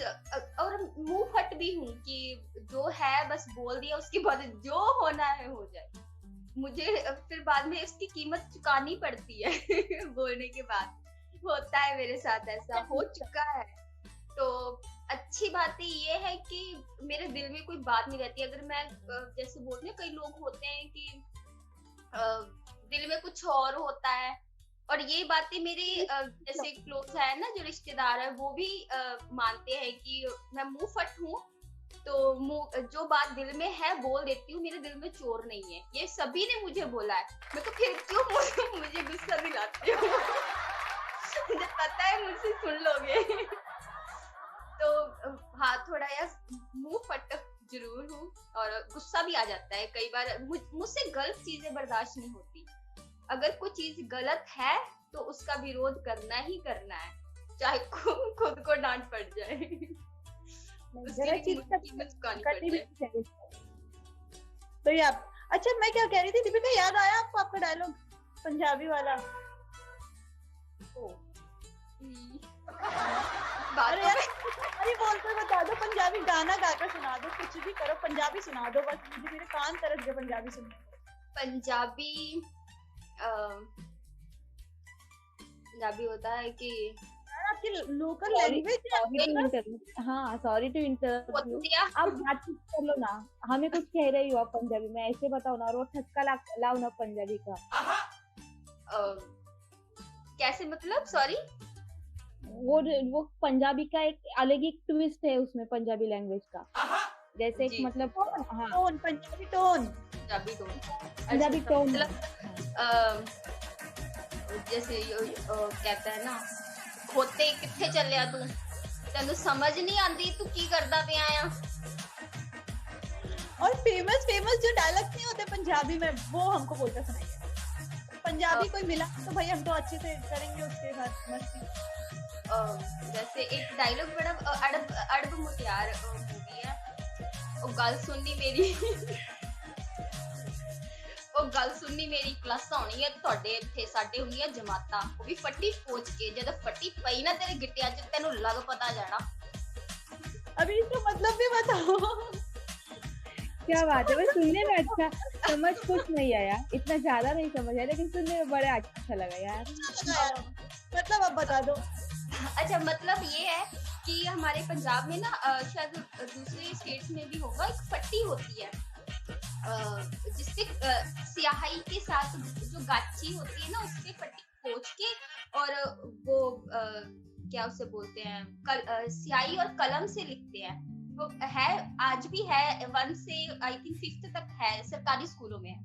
और मुंह फट भी हूँ कि जो है बस बोल दिया, उसके बाद जो होना है हो जाए, मुझे फिर बाद में इसकी कीमत चुकानी पड़ती है बोलने के बाद। होता है मेरे साथ, ऐसा हो चुका है। तो अच्छी बात ये है कि मेरे दिल में कोई बात नहीं रहती। अगर मैं जैसे बोलते हैं, कई लोग होते हैं कि दिल में कुछ और होता है, और ये बातें मेरे जैसे क्लोज है ना, जो रिश्तेदार है, वो भी मानते हैं कि मैं मुंह फट हूँ, तो जो बात दिल में है बोल देती हूँ, मेरे दिल में चोर नहीं है, ये सभी ने मुझे बोला है। मैं तो फिर क्यों मुझे गुस्सा दिलाते हो मुझे पता है मुझसे सुन लोगे तो हाँ, थोड़ा यार मुंह फट जरूर हूँ, और गुस्सा भी आ जाता है कई बार। मुझसे गलत चीजें बर्दाश्त नहीं होती। अगर कोई चीज गलत है तो उसका विरोध करना ही करना है, चाहे खुद को डांट पड़ जाए तो ये अच्छा मैं क्या कह रही थी दीपिका, याद आया आपको आपका डायलॉग पंजाबी वाला? अरे यार अरे बोलते बता दो, पंजाबी गाना गाकर सुना दो, कुछ भी करो, पंजाबी सुना दो बस, मुझे मेरे कान तरस गए पंजाबी सुनने को। पंजाबी पंजाबी होता है कि आपकी लोकल लैंग्वेज। हाँ सॉरी टू इंटरप्ट यू, आप बातचीत कर लो ना, हमें कुछ कह रही हो आप पंजाबी में, ऐसे बताओ ना, और वो ठसका लाओ ना पंजाबी का। कैसे मतलब? सॉरी, वो पंजाबी का एक अलग ही ट्विस्ट है उसमें, पंजाबी लैंग्वेज का, जैसे एक मतलब हाँ tone, Punjabi tone, Punjabi tone मतलब जैसे कहता है ना, खोते किथे चलिया तू, तेनू समझ नहीं आती तू की करदा पिया आ। और फेमस जो डायलॉग नहीं होते पंजाबी में, वो हमको बोलकर सुनाइए। पंजाबी कोई मिला तो भाई हम तो अच्छे से करेंगे उसके साथ मस्ती। जैसे एक डायलॉग बड़ा अड़ब मुटियार मूवी है, ओ गल सुननी मेरी ओ गल सुननी मेरी क्लास होनी है ਤੁਹਾਡੇ ਇੱਥੇ ਸਾਡੇ ਹੁੰਦੀਆਂ ਜਮਾਤਾਂ, ਉਹ ਵੀ ਫੱਟੀ ਪੋਚ ਕੇ, जब फटी पई ना तेरे गिट्टियां च तेनू लग पता जाना। अभी इसका मतलब भी बताओ। क्या बात है, बस सुनने में अच्छा, समझ कुछ नहीं आया, इतना ज्यादा नहीं समझ आया, लेकिन सुनने में बड़ा अच्छा लगा यार। मतलब अब बता दो। अच्छा मतलब ये है कि हमारे पंजाब में ना शायद दूसरे स्टेट्स में भी होगा, एक फट्टी होती है जिससे स्याही के साथ जो गाची होती है ना, उससे फट्टी पोंछ के, और वो क्या उसे बोलते हैं, स्याही और कलम से लिखते हैं। वो है, आज भी है, 1 से आई थिंक 5th तक है सरकारी स्कूलों में।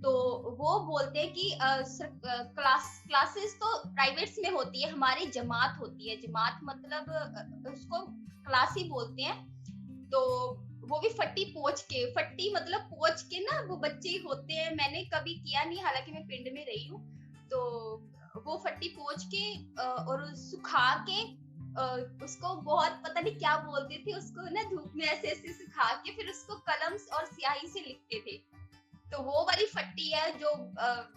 तो वो बोलते हैं कि क्लासेस तो प्राइवेट्स में होती है, हमारी जमात होती है, जमात मतलब उसको क्लास ही बोलते हैं। तो वो भी फट्टी पोंछ के, फट्टी मतलब पोंछ के ना, वो बच्चे होते हैं, मैंने कभी किया नहीं, हालांकि मैं पिंड में रही हूँ, तो वो फट्टी पोंछ के और सुखा के उसको बहुत पता नहीं क्या बोलते थे उसको ना, धूप में ऐसे ऐसे सुखा के फिर उसको कलम और स्याही से लिखते थे। तो वो वाली फट्टी है जो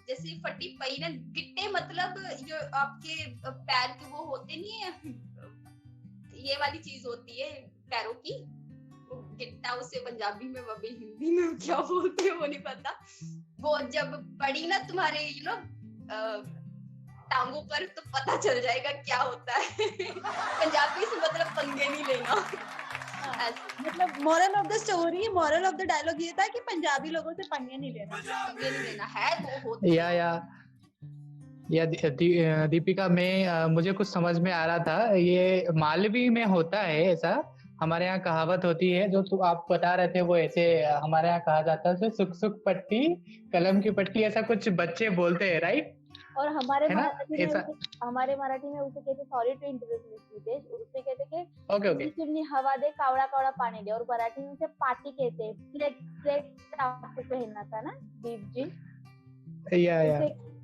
जैसे फट्टी पई ना, गिट्टे मतलब जो आपके पैर के वो होते नहीं है, ये वाली चीज होती है पैरों की, गिट्टा उसे पंजाबी में, वही हिंदी में क्या बोलते हैं वो नहीं पता। वो जब पड़ी ना तुम्हारे टांगों पर, तो पता चल जाएगा क्या होता है। पंजाबी से मतलब पंगे नहीं लेना। मतलब moral of the story, moral of the dialogue ये था कि पंजाबी लोगों से पंगे नहीं लेना, पंगे नहीं लेना है, वो होता या दीपिका में मुझे कुछ समझ में आ रहा था, ये मालवी में होता है ऐसा, हमारे यहाँ कहावत होती है, जो आप बता रहे थे वो ऐसे हमारे यहाँ कहा जाता है, सुख सुख पट्टी कलम की पट्टी, ऐसा कुछ बच्चे बोलते हैं, राइट? और हमारे मराठी में उसे कहते, सॉरी टू इंटरप्ट, उससे कहते कि ओके चिमनी हवा दे, कावड़ा कावड़ा पानी दे, और मराठी में उसे पाटी कहते हैं, फ्लेट आपको पहनना था ना दीप जी। या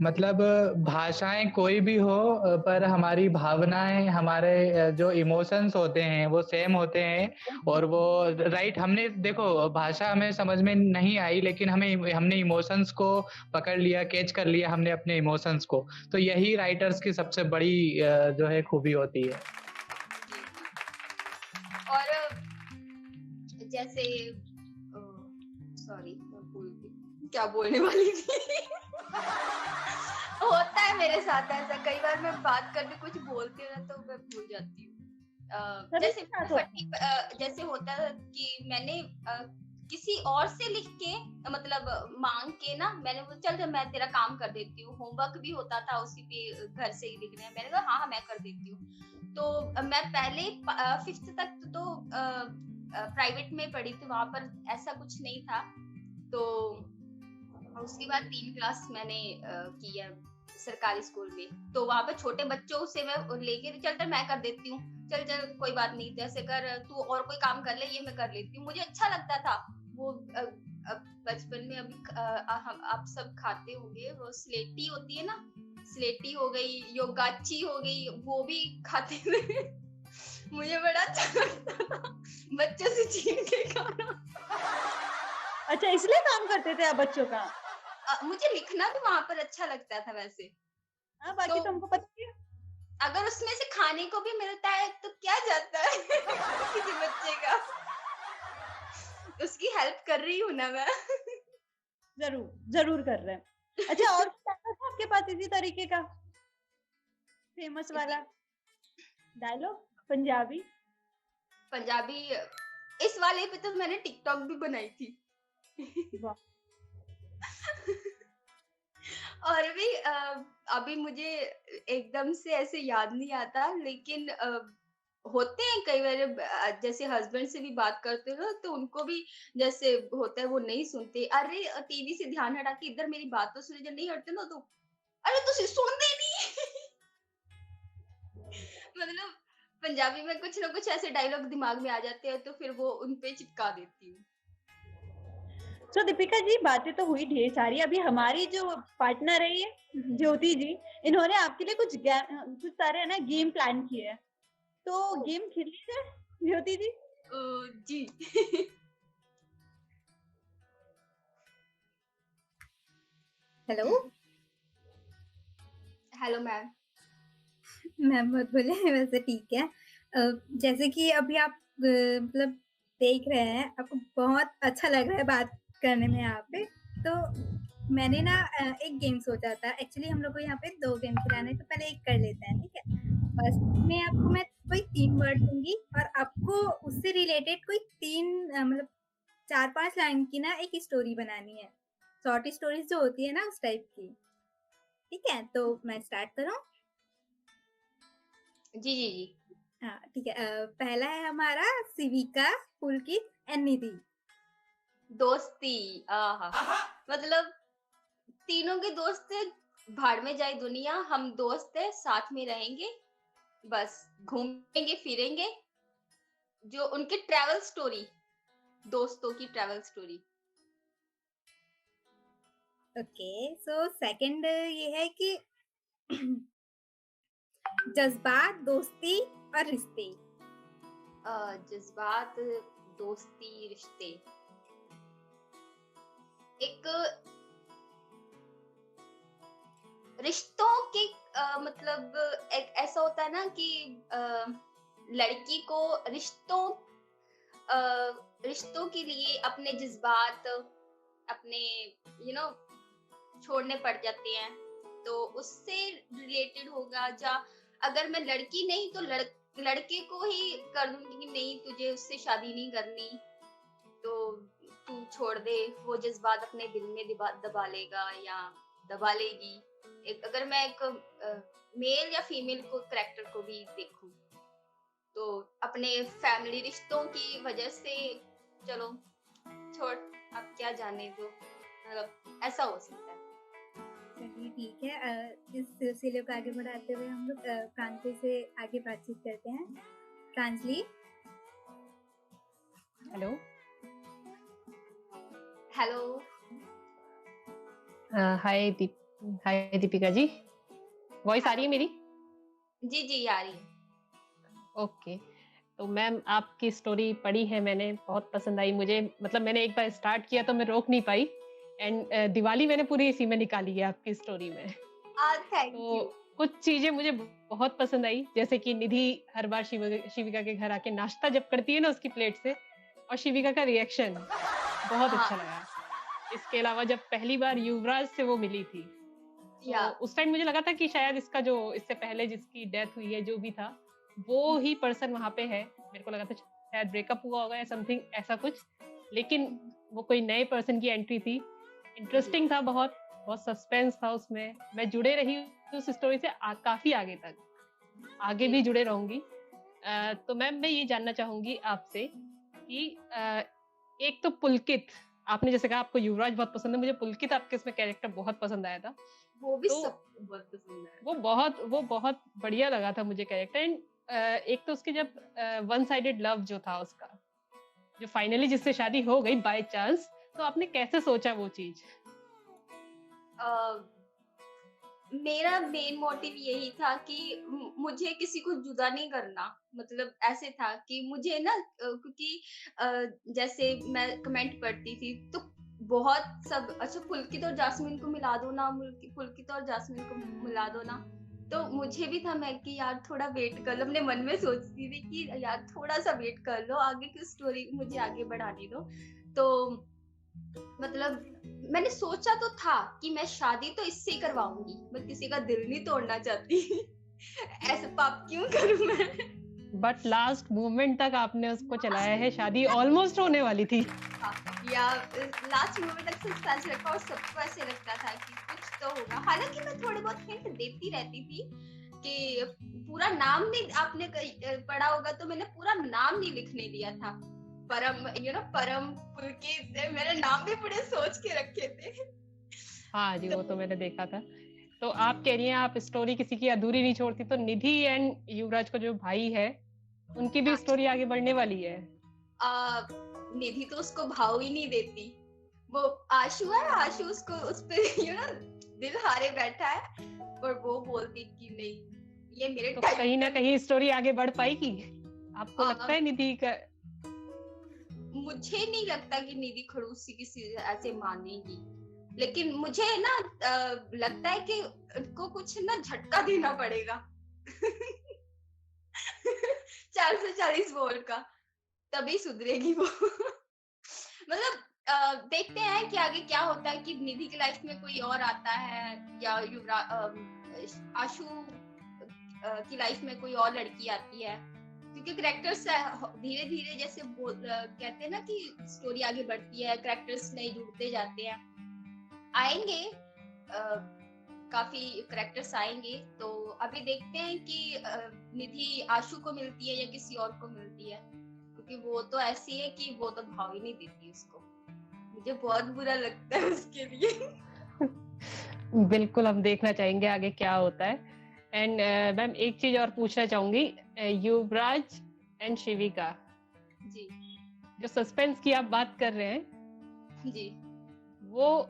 मतलब भाषाएं कोई भी हो, पर हमारी भावनाएं, हमारे जो इमोशंस होते हैं वो सेम होते हैं, और वो राइट, हमने देखो भाषा हमें समझ में नहीं आई, लेकिन हमने इमोशंस को पकड़ लिया, कैच कर लिया हमने अपने इमोशंस को, तो यही राइटर्स की सबसे बड़ी जो है खूबी होती है। और जैसे सॉरी क्या बोलने वाली थी। होता है मेरे साथ ऐसा, कई बार मैं बात करके कुछ बोलती हूँ ना तो मैं भूल जाती हूँ। जैसे होता है कि मैंने किसी और से लिख के मतलब मांग के ना, मैंने वो चल मैं तेरा काम कर देती हूँ, होमवर्क भी होता था उसी पे घर से ही लिखने है, मैंने कहा हाँ मैं कर देती हूँ। तो मैं पहले 5th तक तो प्राइवेट में पढ़ी थी, वहां पर ऐसा कुछ नहीं था। तो उसके बाद 3 क्लास मैंने की है सरकारी स्कूल में, तो वहां पे छोटे बच्चों से मैं लेके चल मैं कर देती हूँ, चल कोई बात नहीं, जैसे कर तू और कोई काम कर ले, ये मैं कर लेती हूँ। मुझे अच्छा लगता था वो। बचपन में अभी हम आप सब खाते होंगे, वो स्लेटी होती है ना, स्लेटी हो गई, योगाची हो गई, वो भी खाते थे। मुझे बड़ा अच्छा लगता था बच्चों से छीन के खाना। अच्छा, इसलिए काम करते थे आप बच्चों का? मुझे लिखना भी वहां पर अच्छा लगता था वैसे। हाँ, बाकी तो तो हमको पता ही है। अगर उसमें से खाने को भी मिलता है तो क्या जाता है किसी बच्चे का। उसकी हेल्प कर रही हूँ ना मैं। ज़रूर, ज़रूर कर रहे हैं। अच्छा, और क्या था आपके पास इसी तरीके का फेमस वाला डायलॉग पंजाबी? पंजाबी इस वाले पे तो मैंने टिकटॉक भी बनाई थी। वाह! और भी अभी मुझे एकदम से ऐसे याद नहीं आता, लेकिन होते हैं कई बार जैसे हस्बैंड से भी बात करते हो ना, तो उनको भी जैसे होता है वो नहीं सुनते, अरे टीवी से ध्यान हटा के इधर मेरी बात तो सुने, जब नहीं हटते ना तो अरे तुसी सुनते नहीं। मतलब पंजाबी में कुछ ना कुछ ऐसे डायलॉग दिमाग में आ जाते हैं तो फिर वो उनपे चिपका देती हूँ। तो दीपिका जी, बातें तो हुई ढेर सारी। अभी हमारी जो पार्टनर है ये ज्योति जी, इन्होंने आपके लिए कुछ सारे है ना गेम प्लान किए हैं। तो ओ, गेम खेल लीजिए ज्योति जी। जी। हेलो। Hello ma'am. मैम मत बोले। वैसे ठीक है। जैसे कि अभी आप मतलब देख रहे हैं, आपको बहुत अच्छा लग रहा है बात करने में यहाँ पे। तो मैंने ना एक गेम सोचा था। एक्चुअली हम लोग को यहाँ पे 2 गेम खिलाने हैं, तो पहले एक कर लेते हैं, ठीक है? फर्स्ट में आपको मैं कोई 3 वर्ड दूँगी और आपको उससे रिलेटेड कोई 3 मतलब 4-5 लाइन की ना एक स्टोरी बनानी है। शॉर्ट स्टोरीज़ जो होती है ना उस टाइप की। ठीक है? तो मैं स्टार्ट करूँ? जी जी जी। हाँ, ठीक है। पहला है हमारा शिविका, पुलकित एंड निधि। दोस्ती। आहा। मतलब तीनों के दोस्त थे, भाड़ में जाए दुनिया, हम दोस्त है, साथ में रहेंगे, बस घूमेंगे फिरेंगे। जो उनकी ट्रैवल स्टोरी, दोस्तों की travel story. Okay, so second ये है कि जज़्बात, दोस्ती और रिश्ते। जज्बात, दोस्ती, रिश्ते। एक रिश्तों के मतलब एक ऐसा होता है ना कि लड़की को रिश्तों रिश्तों के लिए अपने जज्बात, अपने यू नो छोड़ने पड़ जाते हैं, तो उससे रिलेटेड होगा। जा अगर मैं लड़की नहीं तो लड़के को ही कर दूंगी कि नहीं तुझे उससे शादी नहीं करनी, तो तू छोड़ दे, वो जज्बात अपने दिल में दबा लेगा या दबा लेगी। एक अगर मैं एक मेल या फीमेल को करेक्टर को भी देखूं, तो अपने फैमिली रिश्तों की वजह से चलो छोड़, अब क्या जाने दो, मतलब ऐसा हो सकता है। चलिए ठीक है। इस सिलसिले को आगे बढ़ाते हुए हम लोग प्रांजलि से आगे बातचीत करते हैं। प्रांजलि। हेलो। हेलो। हाय दीपिका जी, वॉइस आ रही है मेरी? जी जी आ रही है। ओके। तो मैम आपकी स्टोरी पढ़ी है मैंने, बहुत पसंद आई मुझे। मतलब मैंने एक बार स्टार्ट किया तो मैं रोक नहीं पाई, एंड दिवाली मैंने पूरी इसी में निकाली है आपकी स्टोरी में। थैंक तो यू। कुछ चीजें मुझे बहुत पसंद आई, जैसे कि निधि हर बार शिविका के घर आके नाश्ता जब करती है ना उसकी प्लेट से, और शिविका का रिएक्शन बहुत अच्छा लगा। इसके अलावा जब पहली बार युवराज से वो मिली थी, तो उस टाइम मुझे लगा था कि शायद इसका जो इससे पहले जिसकी डेथ हुई है, जो भी था, वो ही पर्सन वहां पे है। मेरे को लगा था शायद ब्रेकअप हुआ होगा या समथिंग ऐसा कुछ, लेकिन वो कोई नए पर्सन की एंट्री थी। इंटरेस्टिंग था, बहुत बहुत सस्पेंस था उसमें। मैं जुड़े रही उस स्टोरी से काफी आगे तक, आगे भी जुड़े रहूंगी। तो मैम मैं ये जानना चाहूंगी आपसे कि एक तो पुलकित, आपने जैसे कहा आपको युवराज बहुत पसंद है, मुझे पुलकित आपके इसमें कैरेक्टर बहुत पसंद आया था। वो भी तो सबको बहुत पसंद है। वो बहुत बढ़िया लगा था मुझे कैरेक्टर। एंड एक तो उसकी जब वन साइडेड लव जो था उसका, जो फाइनली जिससे शादी हो गई बाय चांस, तो आपने कैसे सोचा वो चीज? मेरा मेन मोटिव यही था कि मुझे किसी को जुदा नहीं करना। मतलब ऐसे था कि मुझे ना क्योंकि जैसे मैं कमेंट पढ़ती थी तो बहुत सब अच्छा पुलकित और जास्मिन को मिला दो ना, पुलकित और जास्मिन को मिला दो ना। तो मुझे भी था मैं कि यार थोड़ा वेट कर लो, अपने मन में सोचती थी कि यार थोड़ा सा वेट कर लो, आगे की स्टोरी मुझे आगे बढ़ाने दो। तो मतलब मैंने सोचा तो था कि मैं शादी तो इससे ही करवाऊंगी, मैं किसी का दिल नहीं तोड़ना चाहती। ऐसे पाप क्यों करूं मैं। बट लास्ट मोमेंट तक आपने उसको चलाया है, शादी ऑलमोस्ट होने वाली थी। या लास्ट मोमेंट तक सस्पेंस रखा और सबको ऐसे लगता था कि कुछ तो होगा। हालांकि मैं थोड़े बहुत हिंट देती रहती थी कि पूरा नाम नहीं, आपने पढ़ा होगा तो मैंने पूरा नाम नहीं लिखने दिया था। परम परम पुलकित, मेरे नाम भी बड़े सोच के रखे थे। हाँ जी, वो तो मैंने देखा था। तो आप कह रही हैं आप स्टोरी किसी की अधूरी नहीं छोड़ती, तो निधि एंड युवराज का जो भाई है उनकी भी स्टोरी आगे बढ़ने वाली है। निधि तो उसको भाव ही नहीं देती। वो आशु है, आशु उसको उस पे दिल हारे बैठा है और वो बोलती कि नहीं ये मेरे तो टाइप कहीं ना कहीं स्टोरी आगे बढ़ पाएगी, आपको लगता है निधि का? मुझे नहीं लगता कि निधि खड़ूसी किसी ऐसे मानेगी, लेकिन मुझे ना लगता है कि उनको कुछ ना झटका देना पड़ेगा। 440 वोल्ट का, तभी सुधरेगी वो। मतलब देखते हैं कि आगे क्या होता है, कि निधि की लाइफ में कोई और आता है या आशु की लाइफ में कोई और लड़की आती है, क्योंकि कैरेक्टर्स धीरे धीरे जैसे कहते हैं ना कि स्टोरी आगे बढ़ती है, कैरेक्टर्स नए जुड़ते जाते हैं, आएंगे काफी कैरेक्टर्स आएंगे। तो अभी देखते हैं कि निधि आशु को मिलती है या किसी और को मिलती है, क्योंकि वो तो ऐसी है कि वो तो भाव ही नहीं देती उसको। मुझे बहुत बुरा लगता है उसके लिए। बिल्कुल, हम देखना चाहेंगे आगे क्या होता है। एंड मैम एक चीज और पूछना चाहूंगी, युवराज एंड शिविका जी, जो सस्पेंस की आप बात कर रहे हैं जी, वो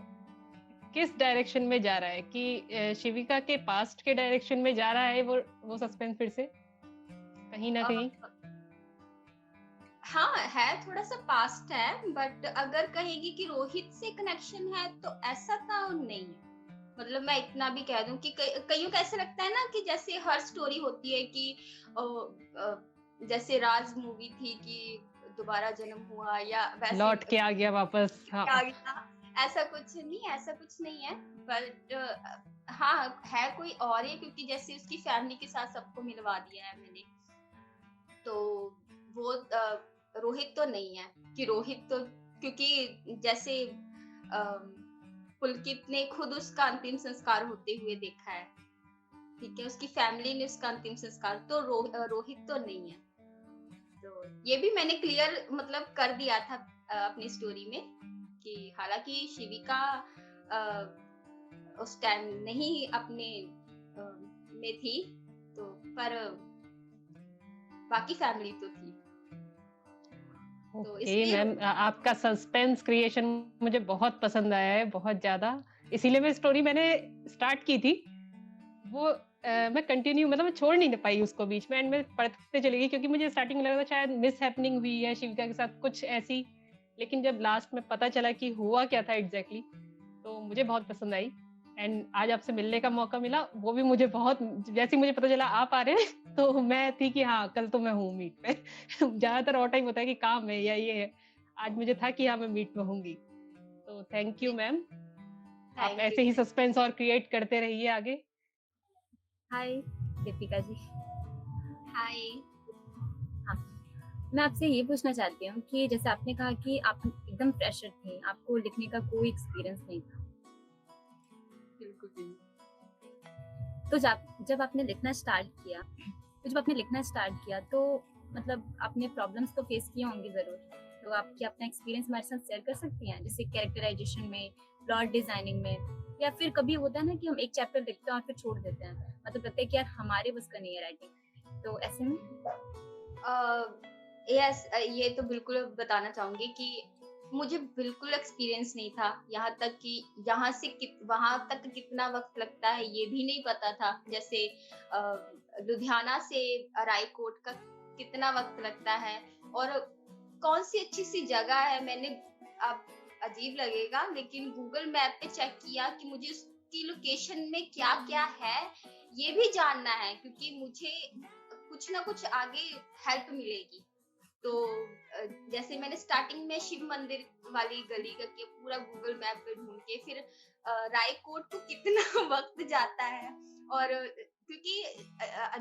किस डायरेक्शन में जा रहा है? कि शिविका के पास्ट के डायरेक्शन में जा रहा है वो सस्पेंस फिर से कहीं ना कहीं? हाँ है, थोड़ा सा पास्ट है, बट अगर कहेगी कि रोहित से कनेक्शन है तो ऐसा तो नहीं है। मतलब मैं इतना भी कह दूं कि कईयों को ऐसा लगता है ना कि जैसे हर स्टोरी होती है कि जैसे राज मूवी थी कि दोबारा जन्म हुआ या वैसे लौट के आ गया वापस। हाँ, आ गया, ऐसा कुछ नहीं है। बट हाँ है कोई और है, क्योंकि जैसे उसकी फैमिली के साथ सबको मिलवा दिया है मैंने, तो वो रोहित तो नहीं है। कि रोहित तो क्योंकि जैसे पुलकित ने खुद उसका अंतिम संस्कार होते हुए देखा है, ठीक है, उसकी फैमिली ने उसका अंतिम संस्कार, तो रोहित तो नहीं है। तो ये भी मैंने क्लियर मतलब कर दिया था अपनी स्टोरी में कि हालांकि शिविका उस टाइम नहीं अपने में थी, तो पर बाकी फैमिली तो थी। ओके मैम, आपका सस्पेंस क्रिएशन मुझे बहुत पसंद आया है, बहुत ज्यादा। इसीलिए मैं स्टोरी मैंने स्टार्ट की थी, वो मैं कंटिन्यू मतलब मैं छोड़ नहीं पाई उसको बीच में, एंड में पढ़ते चली गई, क्योंकि मुझे स्टार्टिंग में लगा था शायद मिस हैपनिंग हुई है शिविका के साथ कुछ ऐसी, लेकिन जब लास्ट में पता चला कि हुआ क्या था एग्जैक्टली, तो मुझे बहुत पसंद आई। एंड आज आपसे मिलने का मौका मिला, वो भी मुझे बहुत, जैसे मुझे पता चला आप आ रहे हैं तो मैं थी कि हाँ कल तो मैं हूँ मीट पे। ज्यादातर और टाइम होता है कि काम है या ये है, आज मुझे था कि हाँ मैं मीट में होंगी। तो थैंक यू मैम, आप ऐसे ही सस्पेंस और क्रिएट करते रहिए आगे। हाय दीपिका जी। हाय। हाँ, मैं आपसे ये पूछना चाहती हूँ कि जैसे आपने कहा कि आप एकदम फ्रेशर थे, आपको लिखने का कोई एक्सपीरियंस नहीं था। बिल्कुल भी। तो जब आपने लिखना स्टार्ट किया तो मतलब आपने प्रॉब्लम्स तो फेस किए होंगे जरूर, तो आप क्या अपना एक्सपीरियंस हमारे साथ शेयर कर सकती हैं, जैसे कैरेक्टराइजेशन में, प्लॉट डिजाइनिंग में, या फिर कभी होता है ना कि हम एक चैप्टर लिखते हैं और फिर छोड़ देते हैं, मतलब लगता है कि यार हमारे बस का नहीं है राइटिंग, तो ऐसे में यस, ये तो बिल्कुल बताना चाहूंगी कि मुझे बिल्कुल एक्सपीरियंस नहीं था, यहाँ तक कि यहाँ से वहां तक कितना वक्त लगता है ये भी नहीं पता था। जैसे लुधियाना से रायकोट का कितना वक्त लगता है और कौन सी अच्छी सी जगह है, मैंने अब अजीब लगेगा, लेकिन गूगल मैप पे चेक किया कि मुझे उसकी लोकेशन में क्या क्या है ये भी जानना है, क्योंकि मुझे कुछ ना कुछ आगे हेल्प मिलेगी। तो जैसे मैंने स्टार्टिंग में शिव मंदिर वाली गली का किया पूरा गूगल मैप पे ढूंढ के, फिर रायकोट को कितना वक्त जाता है, और क्योंकि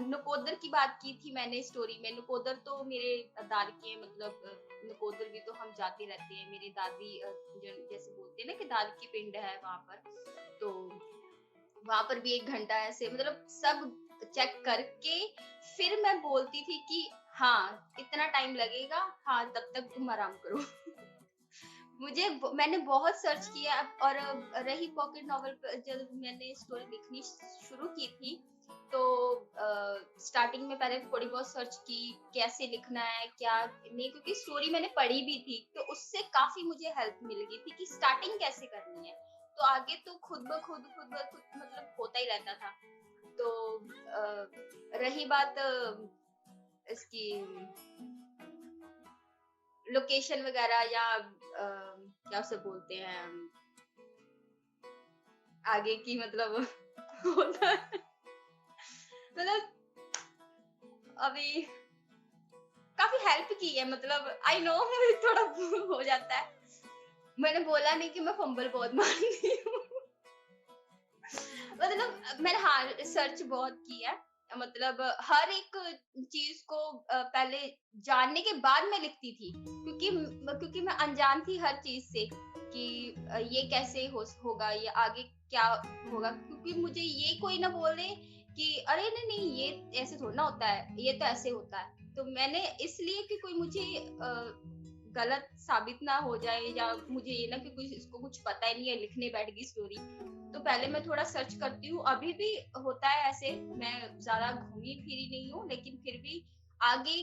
नकोदर की बात की थी मैंने स्टोरी में, नकोदर तो मेरे दादके मतलब नकोदर भी तो हम जाते रहते हैं, मेरे दादी जैसे बोलते हैं ना कि दादी की पिंड है वहां पर, तो वहां पर भी 1 घंटा ऐसे मतलब सब चेक करके फिर मैं बोलती थी कि हाँ इतना टाइम लगेगा, हाँ तब तक तुम आराम करो। मैंने बहुत सर्च किया, और रही पॉकेट नॉवल, जब मैंने स्टोरी लिखनी शुरू की थी तो स्टार्टिंग में पहले थोड़ी बहुत सर्च की कैसे लिखना है क्या नहीं, क्योंकि स्टोरी मैंने पढ़ी भी थी तो उससे काफी मुझे हेल्प मिल गई थी कि स्टार्टिंग कैसे करनी है, तो आगे तो खुद ब खुद मतलब होता ही रहता था। तो रही बात इसकी लोकेशन वगैरह या क्या उसे बोलते हैं आगे की मतलब होता है मतलब अभी काफी हेल्प की है, मतलब आई नो थोड़ा हो जाता है, मैंने बोला नहीं कि मैं फंबल बहुत मारती हूँ। मतलब मैंने हाँ सर्च बहुत किया, मतलब हर एक चीज को पहले जानने के बाद मैं लिखती थी, क्योंकि मैं अनजान थी हर चीज से कि ये कैसे होगा, ये आगे क्या होगा, क्योंकि मुझे ये कोई ना बोले कि अरे नहीं ये ऐसे थोड़ा ना होता है, ये तो ऐसे होता है, तो मैंने इसलिए कि कोई मुझे गलत साबित ना हो जाए, या मुझे ये ना कि कुछ इसको कुछ पता ही नहीं है लिखने बैठ गई स्टोरी, तो पहले मैं थोड़ा सर्च करती हूँ, अभी भी होता है ऐसे, मैं ज्यादा घूमी फिरी नहीं हूँ, लेकिन फिर भी आगे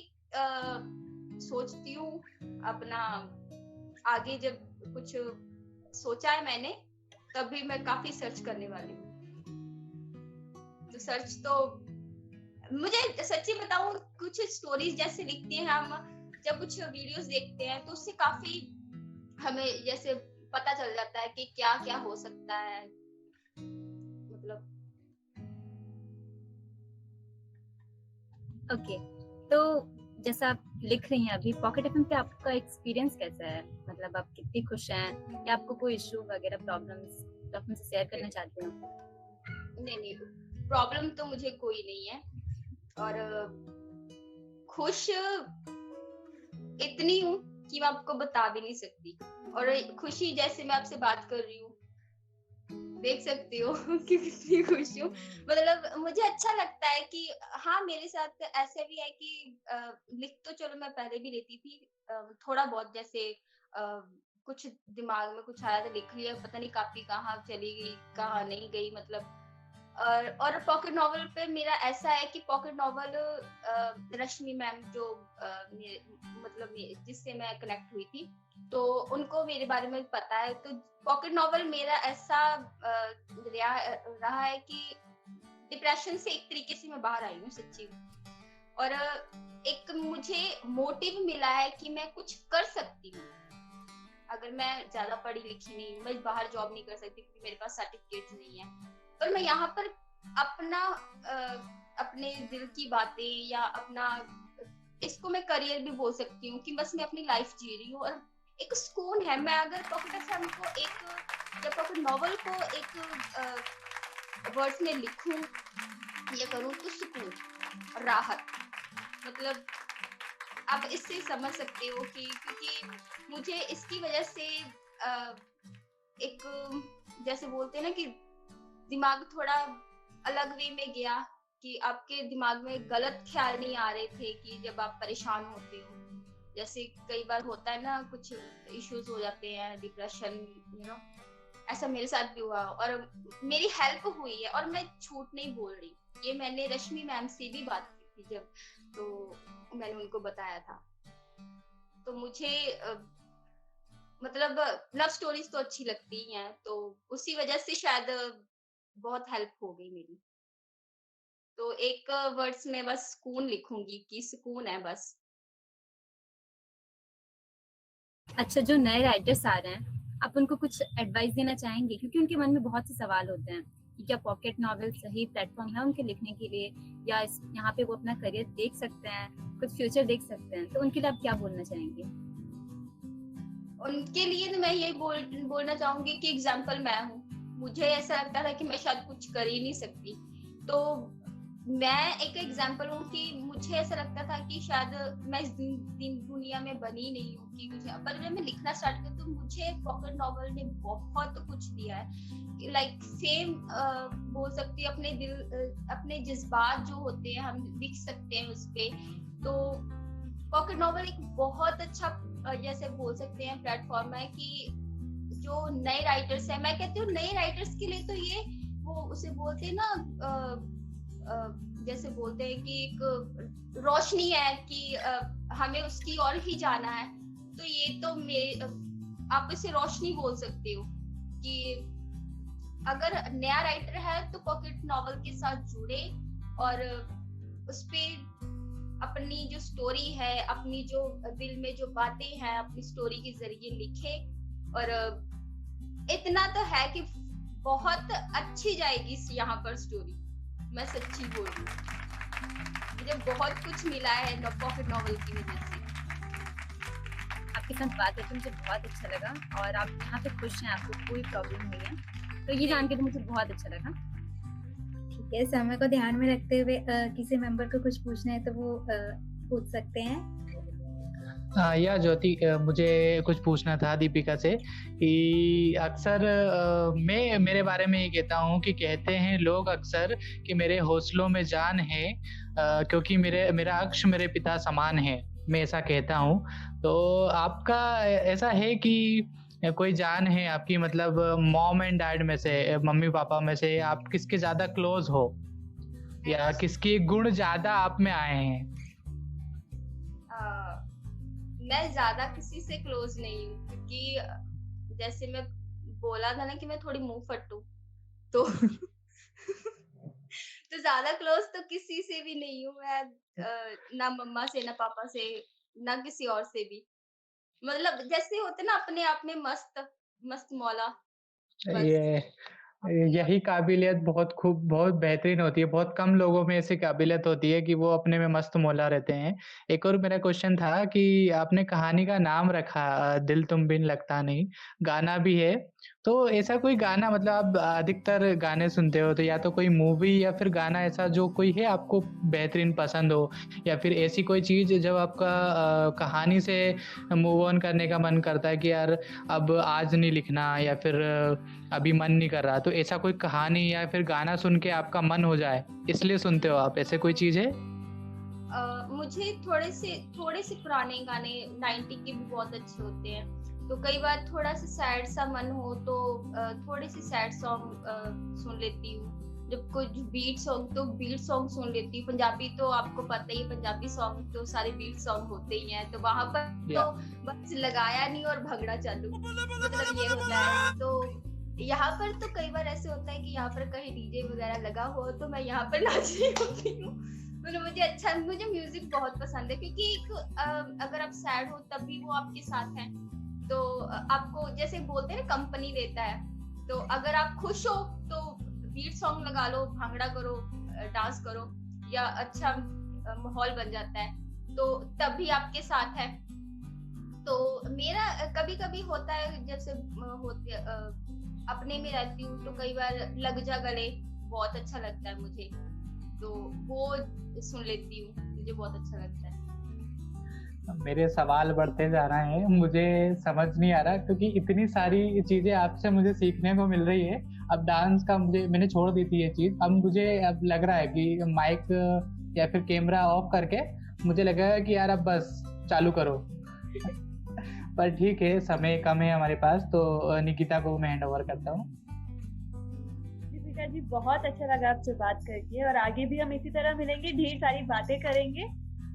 सोचती हूँ अपना, आगे जब कुछ सोचा है मैंने तभी मैं काफी सर्च करने वाली हूँ। तो सर्च तो मुझे सच्ची बताऊं, कुछ स्टोरीज जैसे लिखते हैं हम, जब कुछ वीडियोस देखते हैं तो उससे काफी हमें जैसे पता चल जाता है कि क्या क्या हो सकता है, मतलब ओके। तो जैसा आप लिख रही हैं अभी, पॉकेट एफएम पे आपका एक्सपीरियंस कैसा है, मतलब आप कितनी खुश हैं, या आपको कोई इशू वगैरह प्रॉब्लम्स तो आप मुझसे शेयर करना चाहते हो? नहीं प्रॉब्लम तो मुझे कोई नहीं है, और खुश इतनी हूँ कि मैं आपको बता भी नहीं सकती, और खुशी जैसे मैं आपसे बात कर रही हूँ देख सकती हो कि कितनी खुश हूँ, मतलब मुझे अच्छा लगता है कि हाँ मेरे साथ ऐसे भी है कि लिख तो चलो मैं पहले भी लेती थी, थोड़ा बहुत जैसे कुछ दिमाग में कुछ आया तो लिख लिया, पता नहीं कापी कहाँ चली गई कहाँ नहीं गई, मतलब और पॉकेट नॉवल पे मेरा ऐसा है कि पॉकेट नॉवल रश्मि मैम जो मतलब जिससे मैं कनेक्ट हुई थी, तो उनको मेरे बारे में पता है, तो पॉकेट नॉवल मेरा ऐसा रहा है कि डिप्रेशन से एक तरीके से मैं बाहर आई हूँ सच्ची, और एक मुझे मोटिव मिला है कि मैं कुछ कर सकती हूँ, अगर मैं ज्यादा पढ़ी लिखी नहीं, मैं बाहर जॉब नहीं कर सकती क्योंकि मेरे पास सर्टिफिकेट्स नहीं है, पर मैं यहाँ पर अपना अपने दिल की बातें या अपना इसको मैं करियर भी बोल सकती हूँ कि बस मैं अपनी लाइफ जी रही हूँ, और एक सुकून है। मैं अगर पॉकेट एफएम को एक या पॉकेट नॉवल को एक वर्ड्स में लिखूं या करूं तो सुकून, राहत, मतलब आप इससे समझ सकते हो कि क्योंकि मुझे इसकी वजह से एक जैसे बोलते हैं ना कि दिमाग थोड़ा अलग वे में गया, कि आपके दिमाग में गलत ख्याल नहीं आ रहे थे कि जब आप परेशान होते हो, जैसे कई बार होता है ना कुछ इश्यूज हो जाते हैं, डिप्रेशन, ऐसा मेरे साथ भी हुआ, और मेरी हेल्प हुई है, और मैं झूठ नहीं बोल रही, ये मैंने रश्मि मैम से भी बात की थी जब, तो मैंने उनको बताया था, तो मुझे मतलब लव स्टोरीज तो अच्छी लगती हैं, तो उसी वजह से शायद बहुत हेल्प हो गई मेरी, तो एक वर्ड्स में बस सुकून लिखूंगी कि सुकून है बस। अच्छा, जो नए राइटर्स आ रहे हैं, आप उनको कुछ एडवाइस देना चाहेंगे, क्योंकि उनके मन में बहुत से सवाल होते हैं कि क्या पॉकेट नॉवेल सही प्लेटफॉर्म है उनके लिखने के लिए, या यहाँ पे वो अपना करियर देख सकते हैं, कुछ फ्यूचर देख सकते हैं, तो उनके लिए आप क्या बोलना चाहेंगे? उनके लिए तो मैं यही बोलना चाहूंगी कि एग्जाम्पल मैं हूँ। मुझे ऐसा लगता था कि मैं शायद कुछ कर ही नहीं सकती, तो मैं एक एग्जाम्पल हूँ कि मुझे ऐसा लगता था कि शायद मैं इस दुनिया में बनी नहीं हूँ कि मुझे, पर जब मैं लिखना स्टार्ट किया तो मुझे पॉकेट नॉवेल ने बहुत कुछ दिया है। लाइक सेम बोल सकती है, अपने दिल, अपने जज्बात जो होते हैं हम लिख सकते हैं उस पे। तो पॉकेट नॉवेल एक बहुत अच्छा जैसे बोल सकते हैं प्लेटफॉर्म है कि जो नए राइटर्स हैं, मैं कहती हूँ नए राइटर्स के लिए तो ये वो उसे बोलते हैं ना, जैसे बोलते हैं कि एक रोशनी है कि हमें उसकी ओर ही जाना है। तो ये तो आप इसे रोशनी बोल सकते हो कि अगर नया राइटर है तो पॉकेट नॉवेल के साथ जुड़े और उस पे अपनी जो स्टोरी है, अपनी जो दिल में जो बातें हैं, अपनी स्टोरी के जरिए लिखे। और इतना तो है कि बहुत अच्छी जाएगी यहाँ पर स्टोरी, मैं सच्ची बोल रही हूँ। मुझे बहुत कुछ मिला है पॉकेट नॉवेल की वजह से। आपके साथ बात करके मुझे बहुत अच्छा लगा और आप यहाँ पे खुश हैं, आपको कोई प्रॉब्लम नहीं है, तो ये जान के तो मुझे बहुत अच्छा लगा। ठीक है, समय को ध्यान में रखते हुए किसी मेंबर को कुछ पूछना है तो वो पूछ सकते हैं। या ज्योति, मुझे कुछ पूछना था दीपिका से कि अक्सर मैं मेरे बारे में ये कहता हूँ कि कहते हैं लोग अक्सर कि मेरे हौसलों में जान है, क्योंकि मेरा अक्ष मेरे पिता समान है, मैं ऐसा कहता हूँ। तो आपका ऐसा है कि कोई जान है आपकी, मतलब मॉम एंड डैड में से, मम्मी पापा में से आप किसके ज्यादा क्लोज हो, या किसके गुण ज्यादा आप में आए हैं? मैं ज्यादा किसी से क्लोज नहीं हूँ, क्योंकि जैसे मैं बोला था ना कि मैं थोड़ी मुंह फट्टू, तो तो ज्यादा क्लोज तो किसी से भी नहीं हूँ मैं, ना मम्मा से, ना पापा से, ना किसी और से भी। मतलब जैसे होते ना अपने आप में मस्त मौला, यही काबिलियत बहुत खूब, बहुत बेहतरीन होती है। बहुत कम लोगों में ऐसी काबिलियत होती है कि वो अपने में मस्त मौला रहते हैं। एक और मेरा क्वेश्चन था कि आपने कहानी का नाम रखा दिल तुम बिन लगता नहीं, गाना भी है, तो ऐसा कोई गाना, मतलब आप अधिकतर गाने सुनते हो, तो या तो कोई मूवी या फिर गाना ऐसा जो कोई है आपको बेहतरीन पसंद हो, या फिर ऐसी कोई चीज़ जब आपका कहानी से मूव ऑन करने का मन करता है कि यार अब आज नहीं लिखना, या फिर अभी मन नहीं कर रहा, तो ऐसा कोई कहानी या फिर गाना सुन के आपका मन हो जाए, इसलिए सुनते हो आप, ऐसे कोई चीज़ है? मुझे थोड़े से पुराने गाने 90 के भी बहुत अच्छे होते हैं। तो कई बार थोड़ा सा सैड सा मन हो तो थोड़े से सैड सॉन्ग सुन लेती हूँ। जब कुछ बीट सॉन्ग तो बीट सॉन्ग सुन लेती हूँ। पंजाबी तो आपको पता ही है, पंजाबी सॉन्ग तो सारे बीट सॉन्ग होते ही हैं, तो वहां पर तो बस लगाया नहीं और भंगड़ा चालू, मतलब ये होता है। तो यहाँ पर तो कई बार ऐसे होता है कि यहाँ पर कहीं डीजे वगैरह लगा हो तो मैं यहाँ पर नाच रही होती हूँ। मतलब मुझे म्यूजिक बहुत पसंद है, क्योंकि अगर आप सैड हो तब भी वो आपके साथ है, तो आपको जैसे बोलते हैं ना कंपनी देता है। तो अगर आप खुश हो तो बीट सॉन्ग लगा लो, भांगड़ा करो, डांस करो, या अच्छा माहौल बन जाता है, तो तब भी आपके साथ है। तो मेरा कभी कभी होता है, जैसे होते अपने में रहती हूँ तो कई बार लग जा गले बहुत अच्छा लगता है मुझे, तो वो सुन लेती हूँ, मुझे बहुत अच्छा लगता है। मेरे सवाल बढ़ते जा रहे हैं, मुझे समझ नहीं आ रहा, क्योंकि इतनी सारी चीजें आपसे मुझे सीखने को मिल रही है। अब डांस का मैंने छोड़ दी थी ये चीज, अब मुझे अब लग रहा है कि माइक या फिर कैमरा ऑफ करके मुझे लगेगा कि यार अब बस चालू करो। पर ठीक है, समय कम है हमारे पास, तो निकिता को मैं हैंड ओवर करता हूँ। दीपिका जी, बहुत अच्छा लगा आपसे बात करके, और आगे भी हम इसी तरह मिलेंगे, ढेर सारी बातें करेंगे।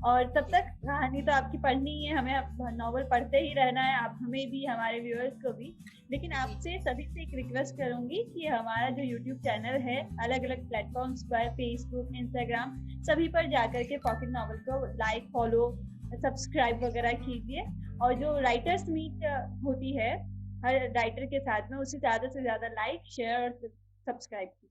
और तब तक कहानी तो आपकी पढ़नी है, हमें नॉवल पढ़ते ही रहना है, आप हमें भी, हमारे व्यूअर्स को भी। लेकिन आपसे सभी से एक रिक्वेस्ट करूंगी कि हमारा जो यूट्यूब चैनल है, अलग अलग प्लेटफॉर्म्स पर, फेसबुक, इंस्टाग्राम, सभी पर जाकर के पॉकेट नॉवल को लाइक, फॉलो, सब्सक्राइब वगैरह कीजिए। और जो राइटर्स मीट होती है हर राइटर के साथ में उसे ज़्यादा से ज़्यादा लाइक, शेयर और सब्सक्राइब कीजिए।